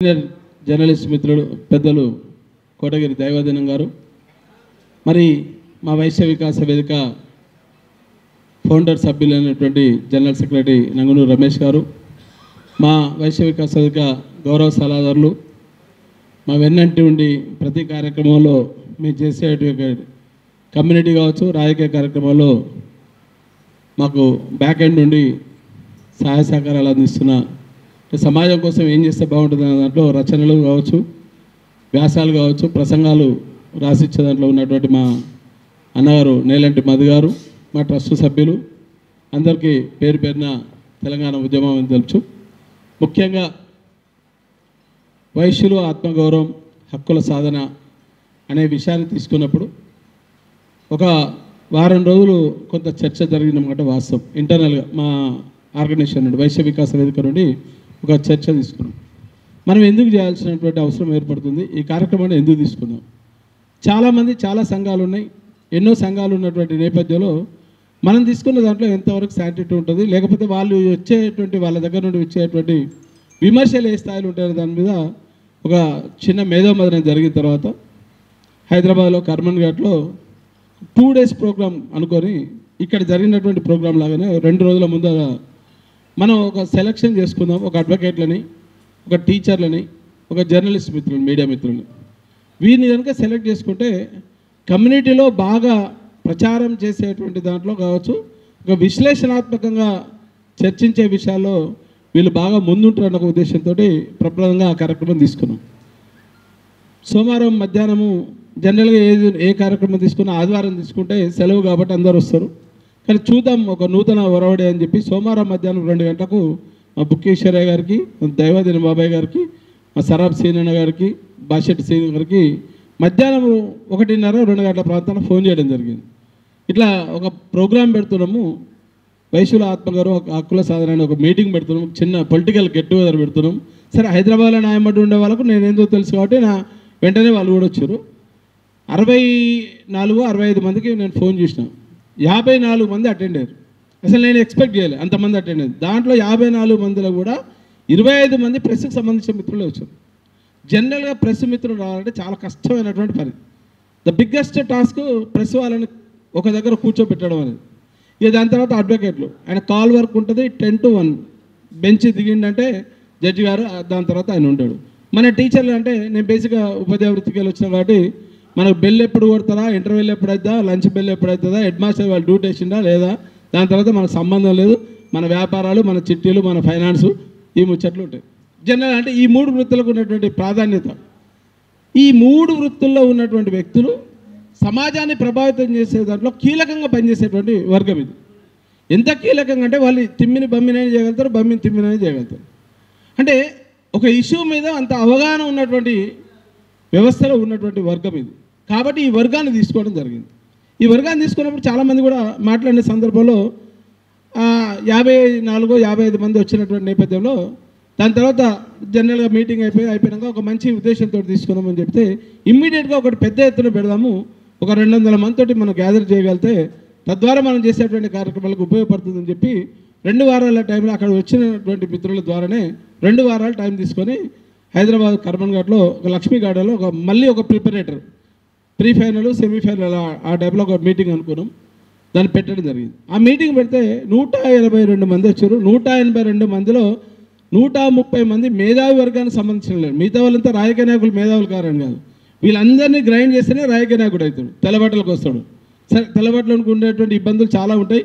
Senior journalist మిత్రుడు పెద్దలు కోటగిరి దైవదినం గారు, మరి మా వైశ్య వికాస వేదిక ఫౌండర్ సభ్యులైనటువంటి జనరల్ సెక్రటరీ నంగునూరు రమేష్ గారు, మా వైశ్య వికాస వేదిక గౌరవ సలహాదారులు, మా వెన్నంటి ఉండి ప్రతి కార్యక్రమంలో మేము చేసే కమ్యూనిటీ కావచ్చు, రాజకీయ కార్యక్రమాల్లో మాకు బ్యాక్ ఎండ్ నుండి సహాయ సహకారాలు అందిస్తున్న, సమాజం కోసం ఏం చేస్తే బాగుంటుంది అనే దాంట్లో రచనలు కావచ్చు, వ్యాసాలు కావచ్చు, ప్రసంగాలు రాసిచ్చే దాంట్లో ఉన్నటువంటి మా అన్నగారు నేలంటి మధు గారు, మా ట్రస్ట్ సభ్యులు అందరికీ పేరు పేరున తెలంగాణ ఉద్యమం అని తెలుసు. ముఖ్యంగా వైశ్యులు ఆత్మగౌరవం, హక్కుల సాధన అనే విషయాన్ని తీసుకున్నప్పుడు ఒక వారం రోజులు కొంత చర్చ జరిగినమాట వాస్తవం. ఇంటర్నల్గా మా ఆర్గనైజేషన్ నుండి వైశ్య వికాస వేదిక నుండి ఒక చర్చ తీసుకున్నాం. మనం ఎందుకు చేయాల్సినటువంటి అవసరం ఏర్పడుతుంది, ఈ కార్యక్రమాన్ని ఎందుకు తీసుకున్నాం. చాలామంది చాలా సంఘాలు ఉన్నాయి, ఎన్నో సంఘాలు ఉన్నటువంటి నేపథ్యంలో మనం తీసుకున్న దాంట్లో ఎంతవరకు శాంటిటీ ఉంటుంది, లేకపోతే వాళ్ళు వచ్చేటువంటి వాళ్ళ దగ్గర నుండి వచ్చేటువంటి విమర్శలు ఏ స్థాయిలో ఉంటాయనే దాని మీద ఒక చిన్న మేధోమదనం జరిగిన తర్వాత హైదరాబాద్లో కర్మన్ ఘాట్లో 2 days ప్రోగ్రామ్ అనుకొని ఇక్కడ జరిగినటువంటి ప్రోగ్రాం లాగానే 2 రోజుల ముందు మనం ఒక సెలక్షన్ చేసుకుందాం. ఒక అడ్వకేట్లని, ఒక టీచర్లని, ఒక జర్నలిస్ట్ మిత్రులు, మీడియా మిత్రులు, వీరిని కనుక సెలెక్ట్ చేసుకుంటే కమ్యూనిటీలో బాగా ప్రచారం చేసేటువంటి దాంట్లో కావచ్చు, ఒక విశ్లేషణాత్మకంగా చర్చించే విషయాల్లో వీళ్ళు బాగా ముందుంటారన్న ఒక ఉద్దేశంతో ప్రప్రదంగా ఆ కార్యక్రమం తీసుకున్నాం. సోమవారం మధ్యాహ్నము జనరల్గా ఏ కార్యక్రమం తీసుకున్నా ఆదివారం తీసుకుంటే సెలవు కాబట్టి అందరు వస్తారు, కానీ చూద్దాం ఒక నూతన ఒరవడి అని చెప్పి సోమవారం మధ్యాహ్నం 2 గంటలకు మా బుక్కేశ్వరయ్య గారికి, దైవదిన బాబాయ్ గారికి, మా సరాబ్ సీనన్న గారికి, బాషెట్టి సీన గారికి మధ్యాహ్నం 1:30, 2 గంటల ప్రాంతాల్లో ఫోన్ చేయడం జరిగింది. ఇట్లా ఒక ప్రోగ్రాం పెడుతున్నాము, వైశ్యుల ఆత్మగౌరవ హక్కుల సాధన అని ఒక మీటింగ్ పెడుతున్నాం, చిన్న పొలిటికల్ గెట్ టుగెదర్ పెడుతున్నాం. సరే, హైదరాబాద్లో నాయమడ్డు ఉండే వాళ్ళకు నేనేందో తెలుసు కాబట్టి వెంటనే వాళ్ళు కూడా వచ్చారు. 64-65 మందికి నేను ఫోన్ చేసిన, 54 మంది అటెండ్ అయ్యారు. అసలు నేను ఎక్స్పెక్ట్ చేయలేదు అంతమంది అటెండ్ అయ్యారు. దాంట్లో 54 మందిలో కూడా 25 మంది ప్రెస్కి సంబంధించిన మిత్రులే వచ్చారు. జనరల్గా ప్రెస్ మిత్రులు రావాలంటే చాలా కష్టమైనటువంటి పని. ద బిగ్గెస్ట్ టాస్క్ ప్రెస్ వాళ్ళని ఒక దగ్గర కూర్చోబెట్టడం అనేది. ఇక దాని తర్వాత అడ్వకేట్లు, ఆయన కాల్ వర్క్ ఉంటుంది, 10 to 1 బెంచ్ దిగిండంటే జడ్జి గారు, దాని తర్వాత ఆయన ఉంటాడు. మన టీచర్లు అంటే నేను బేసిక్గా ఉపాధ్యాయ వృత్తికి వెళ్ళి వచ్చినా కాబట్టి మనకు బెల్ ఎప్పుడు కొడతారా, ఇంటర్వెల్ ఎప్పుడు అవుతుందా, లంచ్ బెల్ ఎప్పుడు అవుతుందా, హెడ్ మాస్టర్ వాళ్ళు డ్యూటీ వేసిందా లేదా, దాని తర్వాత మనకు సంబంధం లేదు. మన వ్యాపారాలు, మన చిట్టీలు, మన ఫైనాన్సు, ఈ ముచ్చట్లు ఉంటాయి. జనరల్ అంటే ఈ 3 వృత్తులకు ఉన్నటువంటి ప్రాధాన్యత, ఈ 3 వృత్తుల్లో ఉన్నటువంటి వ్యక్తులు సమాజాన్ని ప్రభావితం చేసే దాంట్లో కీలకంగా పనిచేసేటువంటి వర్గం ఇది. ఎంత కీలకంగా అంటే వాళ్ళు తిమ్మిని బమ్మినైనా చేయగలుగుతారు, బమ్మిని తిమ్మినైనా చేయగలుగుతారు. అంటే ఒక ఇష్యూ మీద అంత అవగాహన ఉన్నటువంటి వ్యవస్థలో ఉన్నటువంటి వర్గం ఇది. కాబట్టి ఈ వర్గాన్ని తీసుకోవడం జరిగింది. ఈ వర్గాన్ని తీసుకున్నప్పుడు చాలామంది కూడా మాట్లాడిన సందర్భంలో 54-55 మంది వచ్చినటువంటి నేపథ్యంలో దాని తర్వాత జనరల్గా మీటింగ్ అయిపోయినాక ఒక మంచి ఉద్దేశంతో తీసుకున్నామని చెప్తే ఇమ్మీడియట్గా ఒకటి పెద్ద ఎత్తున పెడదాము, ఒక 200 మందితోటి మనం గ్యాదర్ చేయగలిగితే తద్వారా మనం చేసేటువంటి కార్యక్రమాలకు ఉపయోగపడుతుందని చెప్పి 2 వారాల టైంలో అక్కడ వచ్చినటువంటి మిత్రుల ద్వారానే 2 వారాల టైం తీసుకొని హైదరాబాద్ కర్మన్ ఘాట్లో ఒక లక్ష్మీ గార్డెన్లో మళ్ళీ ఒక ప్రిపరేటర్, ప్రీ ఫైనల్, సెమీఫైనల్ ఆ టైంలో ఒక మీటింగ్ అనుకున్నాం, దాన్ని పెట్టడం జరిగింది. ఆ మీటింగ్ పెడితే 182 మంది వచ్చారు. 182 మందిలో 130 మంది మేధావి వర్గానికి సంబంధించిన లేదు. మిగతా వాళ్ళంతా రాజకీయ నాయకులు మేధావులు కారని కాదు, వీళ్ళందరినీ గ్రైండ్ చేస్తేనే రాజకీయ నాయకుడు అవుతాడు, తెల్లబట్టలకు వస్తాడు. సరే, తెల్లబట్టలకు ఉండేటువంటి ఇబ్బందులు చాలా ఉంటాయి.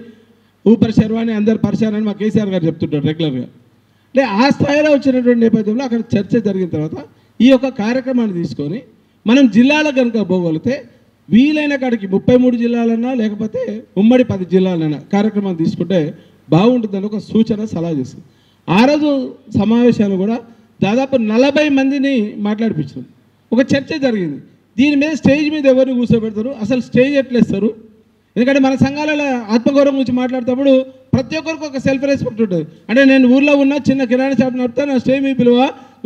ఊపర్ శర్వాణి అందరు పరిశాన్ అని మా కేసీఆర్ గారు చెప్తుంటారు రెగ్యులర్గా. అంటే ఆ స్థాయిలో వచ్చినటువంటి నేపథ్యంలో అక్కడ చర్చ జరిగిన తర్వాత ఈ యొక్క కార్యక్రమాన్ని తీసుకొని మనం జిల్లాలకు కనుక పోగలిగితే వీలైన కాడికి 33 జిల్లాలన్నా లేకపోతే ఉమ్మడి 10 జిల్లాలైనా కార్యక్రమాన్ని తీసుకుంటే బాగుంటుందని ఒక సూచన సలహా చేస్తుంది. ఆ రోజు సమావేశాలు కూడా దాదాపు 40 మందిని మాట్లాడిపించారు. ఒక చర్చ జరిగింది. దీని మీద స్టేజ్ మీద ఎవరిని కూర్చోబెడతారు, అసలు స్టేజ్ ఎట్లేస్తారు. ఎందుకంటే మన సంఘాలలో ఆత్మగౌరవం గురించి మాట్లాడేటప్పుడు ప్రతి ఒక్కరికి ఒక సెల్ఫ్ రెస్పెక్ట్ ఉంటుంది. అంటే నేను ఊర్లో ఉన్న చిన్న కిరాణా షాప్ నడిపితే నా స్టేజ్ మీ పిలువ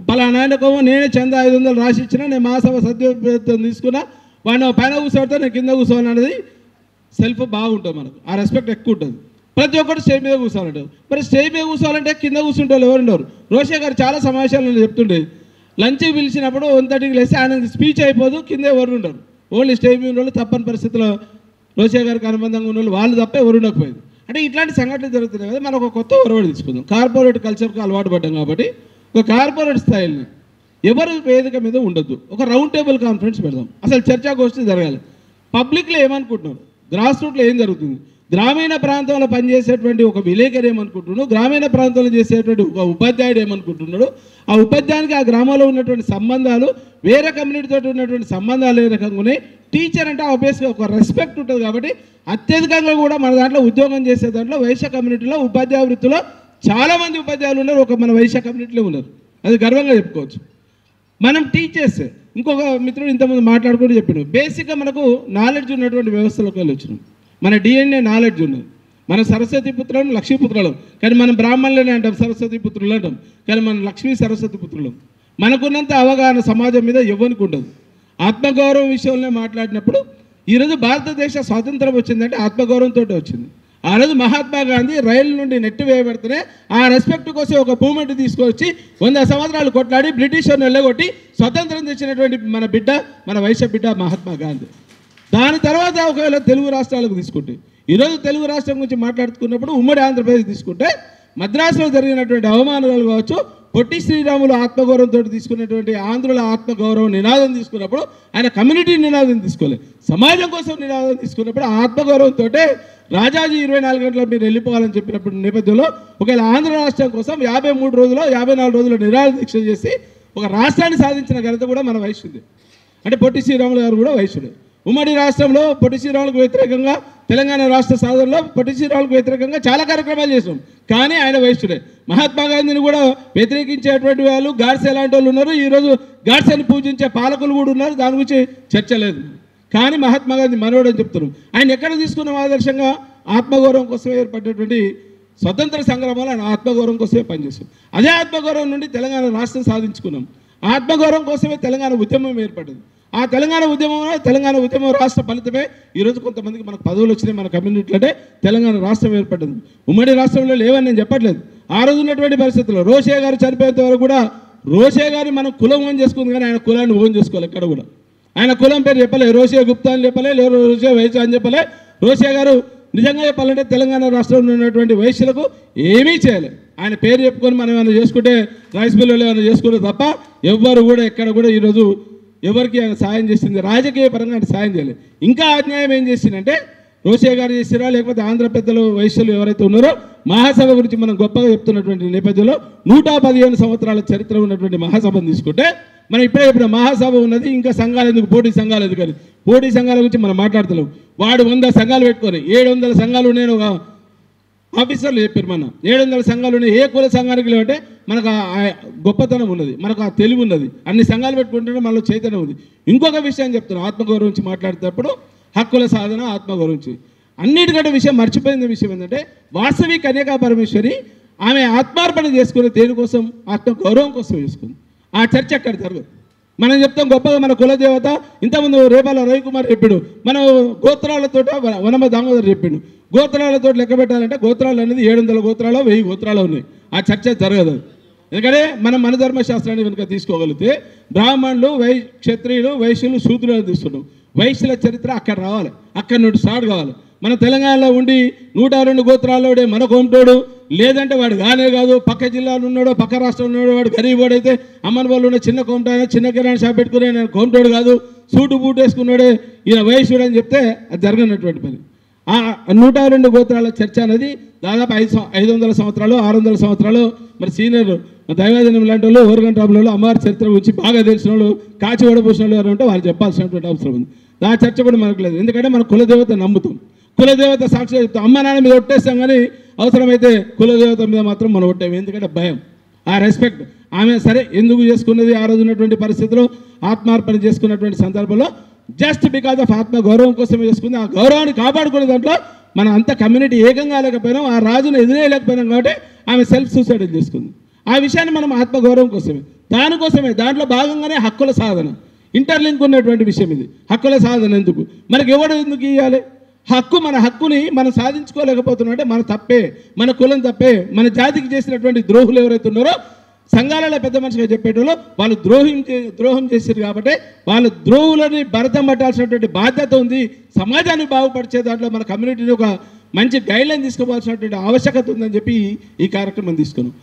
పలానా ఆయనకోమో నేనే చందా 500 రాసి ఇచ్చినా, నేను మహాసభ సద్యోపేతం తీసుకున్నా, వాడిని పైన కూర్చోబెడితే నేను కింద కూర్చోని అనేది సెల్ఫ్ బాగుంటుంది, మనకు ఆ రెస్పెక్ట్ ఎక్కువ ఉంటుంది. ప్రతి ఒక్కరు స్టేజ్ మీద కూర్చోవాలంటారు. మరి స్టేజ్ మీద కూర్చోవాలంటే కింద కూర్చుంటే ఎవరు ఉండరు. రోషే గారు చాలా సమావేశాలను చెప్తుండే, లంచ్కి పిలిచినప్పుడు 1:30కి లేస్తే ఆయన స్పీచ్ అయిపోదు, కింద ఎవరు ఉండరు. ఓన్లీ స్టేజ్ మీద వాళ్ళు తప్పని పరిస్థితుల్లో రోషయ్య గారికి అనుబంధంగా ఉన్న వాళ్ళు తప్ప ఎవరు ఉండకపోయింది. అంటే ఇట్లాంటి సంఘటనలు జరుగుతున్నాయి కదా, మనం ఒక కొత్త ఒరవడి తీసుకుందాం. కార్పొరేట్ కల్చర్కి అలవాటు పడ్డాం కాబట్టి ఒక కార్పొరేట్ స్థాయిని ఎవరు వేదిక మీద ఉండొద్దు, ఒక రౌండ్ టేబుల్ కాన్ఫరెన్స్ పెడదాం. అసలు చర్చాగోష్ఠి జరగాలి. పబ్లిక్లో ఏమనుకుంటున్నారు, గ్రాస్ రూట్లో ఏం జరుగుతుంది, గ్రామీణ ప్రాంతంలో పనిచేసేటువంటి ఒక విలేకరు ఏమనుకుంటున్నాడు, గ్రామీణ ప్రాంతంలో చేసేటువంటి ఒక ఉపాధ్యాయుడు ఏమనుకుంటున్నాడు, ఆ ఉపాధ్యాయునికి ఆ గ్రామంలో ఉన్నటువంటి సంబంధాలు వేరే కమ్యూనిటీతో ఉన్నటువంటి సంబంధాలు ఏ రకంగా ఉన్నాయి. టీచర్ అంటే ఆబ్వియస్గా ఒక రెస్పెక్ట్ ఉంటుంది కాబట్టి అత్యధికంగా కూడా మన దాంట్లో ఉద్యోగం చేసే దాంట్లో వైశ్య కమ్యూనిటీలో ఉపాధ్యాయ వృత్తిలో చాలామంది ఉపాధ్యాయులు ఉన్నారు, ఒక మన వైశ్య కమ్యూనిటీలో ఉన్నారు. అది గర్వంగా చెప్పుకోవచ్చు. మనం టీచర్స్ ఇంకొక మిత్రుడు ఇంతకుముందు మాట్లాడుకుంటూ చెప్పాడు, బేసిక్గా మనకు నాలెడ్జ్ ఉన్నటువంటి వ్యవస్థలోకి వెళ్ళి వచ్చినాం. మన డిఎన్ఏ నాలెడ్జ్ ఉన్నది. మన సరస్వతి పుత్రులం, లక్ష్మీపుత్రులం. కానీ మనం బ్రాహ్మణులనే అంటాం, సరస్వతి పుత్రులు అంటాం. కానీ మనం లక్ష్మీ సరస్వతి పుత్రులం. మనకున్నంత అవగాహన సమాజం మీద ఎవ్వనికి ఉండదు. ఆత్మగౌరవం విషయంలో మాట్లాడినప్పుడు ఈరోజు భారతదేశ స్వాతంత్రం వచ్చిందంటే ఆత్మగౌరవంతో వచ్చింది. ఆ రోజు మహాత్మా గాంధీ రైలు నుండి నెట్టి వేయబడితేనే ఆ రెస్పెక్ట్ కోసం ఒక మూమెంట్ తీసుకొచ్చి 100 సంవత్సరాలు కొట్లాడి బ్రిటిషర్ని వెళ్ళగొట్టి స్వతంత్రం తెచ్చినటువంటి మన బిడ్డ, మన వైశ్య బిడ్డ మహాత్మా గాంధీ. దాని తర్వాత ఒకవేళ తెలుగు రాష్ట్రాలకు తీసుకుంటే, ఈరోజు తెలుగు రాష్ట్రం గురించి మాట్లాడుకున్నప్పుడు ఉమ్మడి ఆంధ్రప్రదేశ్ తీసుకుంటే మద్రాసులో జరిగినటువంటి అవమానాలు కావచ్చు, పొట్టి శ్రీరాములు ఆత్మగౌరవంతో తీసుకున్నటువంటి ఆంధ్రుల ఆత్మగౌరవం నినాదం తీసుకున్నప్పుడు ఆయన కమ్యూనిటీ నినాదం తీసుకోలేదు, సమాజం కోసం నినాదం తీసుకున్నప్పుడు ఆత్మగౌరవంతో రాజాజీ 24 గంటల మీరు వెళ్ళిపోవాలని చెప్పినప్పుడు నేపథ్యంలో ఒకవేళ ఆంధ్ర రాష్ట్రం కోసం 53 రోజులు 54 రోజులు నిరాహార దీక్ష చేసి ఒక రాష్ట్రాన్ని సాధించిన ఘనత కూడా మన వైశ్యుదే. అంటే పొట్టి శ్రీరాములు గారు కూడా వైశ్యుడే. ఉమ్మడి రాష్ట్రంలో పొట్టి శ్రీరాములకు వ్యతిరేకంగా తెలంగాణ రాష్ట్ర సాధనలో పొట్టి శ్రీరాములకు వ్యతిరేకంగా చాలా కార్యక్రమాలు చేసినాం, కానీ ఆయన వైశ్యుడే. మహాత్మా గాంధీని కూడా వ్యతిరేకించేటువంటి వాళ్ళు గాడ్సే లాంటి వాళ్ళు ఉన్నారు. ఈరోజు గాడ్సేని పూజించే పాలకులు కూడా ఉన్నారు, దాని గురించి చర్చ లేదు. కానీ మహాత్మా గాంధీ మనోడు అని చెప్తున్నాం. ఆయన ఎక్కడ తీసుకున్నాం ఆదర్శంగా, ఆత్మగౌరవం కోసమే ఏర్పడినటువంటి స్వతంత్ర సంగ్రామాలు ఆయన ఆత్మగౌరవం కోసమే పనిచేస్తాం. అదే ఆత్మగౌరవం నుండి తెలంగాణ రాష్ట్రం సాధించుకున్నాం. ఆత్మగౌరవం కోసమే తెలంగాణ ఉద్యమం ఏర్పడింది. ఆ తెలంగాణ ఉద్యమం రాష్ట్ర ఫలితమే ఈరోజు కొంతమందికి మనకు పదవులు వచ్చినాయి. మన కమ్యూనిటీలో అంటే తెలంగాణ రాష్ట్రం ఏర్పడింది. ఉమ్మడి రాష్ట్రంలో లేవని నేను చెప్పట్లేదు. ఆ రోజు ఉన్నటువంటి పరిస్థితుల్లో రోషయ్య గారు చనిపోయేంత వరకు కూడా రోషయ్య గారిని మనం కులం ఓన్ చేసుకుంది, కానీ ఆయన కులాన్ని ఓన్ చేసుకోవాలి. ఎక్కడ కూడా ఆయన కులం పేరు చెప్పలే, రోషయ్య గుప్తా అని చెప్పలే, లేదు రోషయ్య వైశ్య అని చెప్పలే. రోషయ్య గారు నిజంగా చెప్పాలంటే తెలంగాణ రాష్ట్రంలో ఉన్నటువంటి వైశ్యులకు ఏమీ చేయలేదు. ఆయన పేరు చెప్పుకొని మనం ఏమైనా చేసుకుంటే రైస్ మిల్లులు ఏమైనా చేసుకుంటే తప్ప ఎవ్వరు కూడా ఎక్కడ కూడా ఈరోజు ఎవరికి ఆయన సాయం చేసింది రాజకీయ పరంగా ఆయన సాయం చేయలేదు. ఇంకా అన్యాయం ఏం చేసిందంటే రోషయ్య గారు చేసిరా, లేకపోతే ఆంధ్ర పెద్దలు వైశ్యులు ఎవరైతే ఉన్నారో మహాసభ గురించి మనం గొప్పగా చెప్తున్నటువంటి నేపథ్యంలో 115 సంవత్సరాల చరిత్ర ఉన్నటువంటి మహాసభను తీసుకుంటే మనం ఇప్పుడే చెప్పిన మహాసభ ఉన్నది. ఇంకా సంఘాలు ఎందుకు, పోటీ సంఘాలు ఎందుకని, పోటీ సంఘాల గురించి మనం మాట్లాడతలేము. వాడు 100 సంఘాలు పెట్టుకొని 700 సంఘాలు ఉన్నాయని ఒక ఆఫీసర్లు చెప్పారు. మన 700 సంఘాలు ఉన్నాయి. ఏ కుల సంఘానికి లేవంటే మనకు ఆ గొప్పతనం ఉన్నది, మనకు ఆ తెలివి ఉన్నది. అన్ని సంఘాలు పెట్టుకుంటే మనలో చైతన్యం ఉంది. ఇంకొక విషయం చెప్తున్నాను, ఆత్మగౌరవం గురించి మాట్లాడేటప్పుడు హక్కుల సాధన, ఆత్మగౌరవం గురించి అన్నిటికంటే విషయం మర్చిపోయిన విషయం ఏంటంటే వాసవి కన్యకా పరమేశ్వరి ఆమె ఆత్మార్పణ చేసుకుని దేనికోసం, ఆత్మగౌరవం కోసం చేసుకుంది. ఆ చర్చ అక్కడ జరగదు. మనం చెప్తాం గొప్పగా మన కులదేవత. ఇంతకుముందు రేపాల రవికుమార్ చెప్పాడు, మనం గోత్రాలతో వనమ దామోదర్ చెప్పిండు, గోత్రాలతో లెక్క పెట్టాలంటే గోత్రాలు అనేది 700 గోత్రాలు 1000 గోత్రాలు ఉన్నాయి. ఆ చర్చ జరగదు. ఎందుకంటే మనం మన ధర్మశాస్త్రాన్ని కనుక తీసుకోగలిగితే బ్రాహ్మణులు, క్షత్రియులు, వైశ్యులు, శూద్రులు తీసుకున్నాం. వైశ్యుల చరిత్ర అక్కడ రావాలి, అక్కడి నుండి స్టార్ట్ కావాలి. మన తెలంగాణలో ఉండి 102 గోత్రాల్లోడే మన కోమటోడు, లేదంటే వాడు కానే కాదు, పక్క జిల్లాలో ఉన్నాడో పక్క రాష్ట్రంలో ఉన్నాడో వాడు గరీబోడు అయితే అమ్మని వాళ్ళు ఉన్న చిన్న కోమట అయినా చిన్న కిరాణా షాప్ పెట్టుకునే నేను కోమటోడు కాదు, సూటు బూట్ వేసుకున్నాడే ఈయన వైశ్యుడు అని చెప్తే అది జరగనటువంటి పని. ఆ 102 గోత్రాల చర్చ అనేది దాదాపు 500 సంవత్సరాలు 600 సంవత్సరాలు మరి సీనియర్ దైవాధీనం లాంటి వాళ్ళు, ఓరగంటాబులలో అమ్మవారి చరిత్ర గురించి బాగా తెలిసిన వాళ్ళు, కాచి ఓడపోసిన వాళ్ళు ఎవరు ఉంటే వాళ్ళు చెప్పాల్సినటువంటి అవసరం ఉంది. ఆ చర్చ కూడా మనకు లేదు. ఎందుకంటే మన కులదేవత నమ్ముతాం, కులదేవత సాక్షిగా చెప్తాం. అమ్మ నాన్న మీద ఒట్టేస్తాం, కానీ అవసరమైతే కులదేవత మీద మాత్రం మనం ఒట్టాం. ఎందుకంటే భయం, ఆ రెస్పెక్ట్. ఆమె సరే ఎందుకు చేసుకున్నది, ఆ రోజు ఉన్నటువంటి పరిస్థితిలో ఆత్మార్పణ చేసుకున్నటువంటి సందర్భంలో జస్ట్ బికాజ్ ఆఫ్ ఆత్మ గౌరవం కోసమే చేసుకుంది. ఆ గౌరవాన్ని కాపాడుకునే దాంట్లో మనం అంత కమ్యూనిటీ ఏకంగా లేకపోయినాం, ఆ రాజును ఎదురేయలేకపోయినాం. కాబట్టి ఆమె సెల్ఫ్ సూసైడ్ చేసుకుంది. ఆ విషయాన్ని మనం ఆత్మగౌరవం కోసమే, దానికోసమే, దాంట్లో భాగంగానే హక్కుల సాధన ఇంటర్లింక్ ఉన్నటువంటి విషయం ఇది. హక్కుల సాధన ఎందుకు, మనకి ఎవడు ఎందుకు ఇవ్వాలి హక్కు? మన హక్కుని మనం సాధించుకోలేకపోతున్నాం అంటే మన తప్పే, మన కులం తప్పే. మన జాతికి చేసినటువంటి ద్రోహులు ఎవరైతే ఉన్నారో సంఘాలలో పెద్ద మనిషిగా చెప్పేటోళ్ళు వాళ్ళు ద్రోహం చేశారు కాబట్టి వాళ్ళ ద్రోహులని భరతం పట్టాల్సినటువంటి బాధ్యత ఉంది. సమాజాన్ని బాగుపరిచే దాంట్లో మన కమ్యూనిటీని ఒక మంచి గైడ్లైన్ తీసుకోవాల్సినటువంటి ఆవశ్యకత ఉందని చెప్పి ఈ కార్యక్రమం తీసుకున్నాం.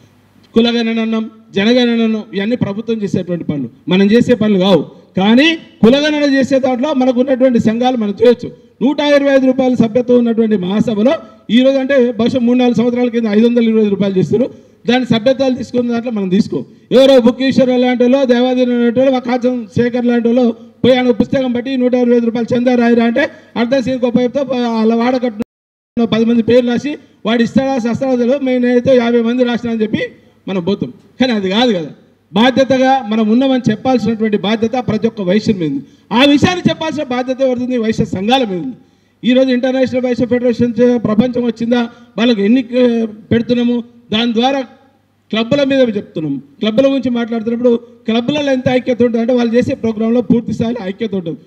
కులగణనం, జనగణనం ఇవన్నీ ప్రభుత్వం చేసేటువంటి పనులు, మనం చేసే పనులు కావు. కానీ కులగణన చేసే దాంట్లో మనకు ఉన్నటువంటి సంఘాలు మనం చేయొచ్చు. 125 రూపాయల సభ్యత్వం ఉన్నటువంటి మహాసభలో ఈరోజు అంటే బహుశా 3-4 సంవత్సరాల కింద 520 రూపాయలు చేస్తారు. దాని సభ్యత్వాలు తీసుకున్న దాంట్లో మనం తీసుకో. ఎవరో బుక్కీశ్వర లాంటి వాళ్ళు, దేవాదీన లాంటి వాళ్ళు, కాచం శేఖర్ లాంటి వాళ్ళు పోయి ఆయన పుస్తకం బట్టి 125 రూపాయలు చందా రాయిరా అంటే అర్థం సీన్ గొప్ప చెప్తే వాళ్ళ వాడకట్టు 10 మంది పేర్లు రాసి వాడు ఇస్తాడా శస్త్రాలు నేనైతే 50 మంది రాసినా అని చెప్పి మనం పోతాం. కానీ అది కాదు కదా. బాధ్యతగా మనం ఉన్నామని చెప్పాల్సినటువంటి బాధ్యత ప్రతి ఒక్క వైశ్యం మీద ఉంది. ఆ విషయాన్ని చెప్పాల్సిన బాధ్యత ఎవరిది? వైశ్య సంఘాల మీద ఉంది. ఈరోజు ఇంటర్నేషనల్ వైశ్య ఫెడరేషన్ ప్రపంచం వచ్చిందా, వాళ్ళకి ఎన్ని పెడుతున్నాము, దాని ద్వారా క్లబ్బుల మీద చెప్తున్నాము. క్లబ్బుల గురించి మాట్లాడుతున్నప్పుడు క్లబ్బులలో ఎంత ఐక్యత ఉంటుంది అంటే వాళ్ళు చేసే ప్రోగ్రాంలో పూర్తి స్థాయిలో ఐక్యత ఉంటుంది.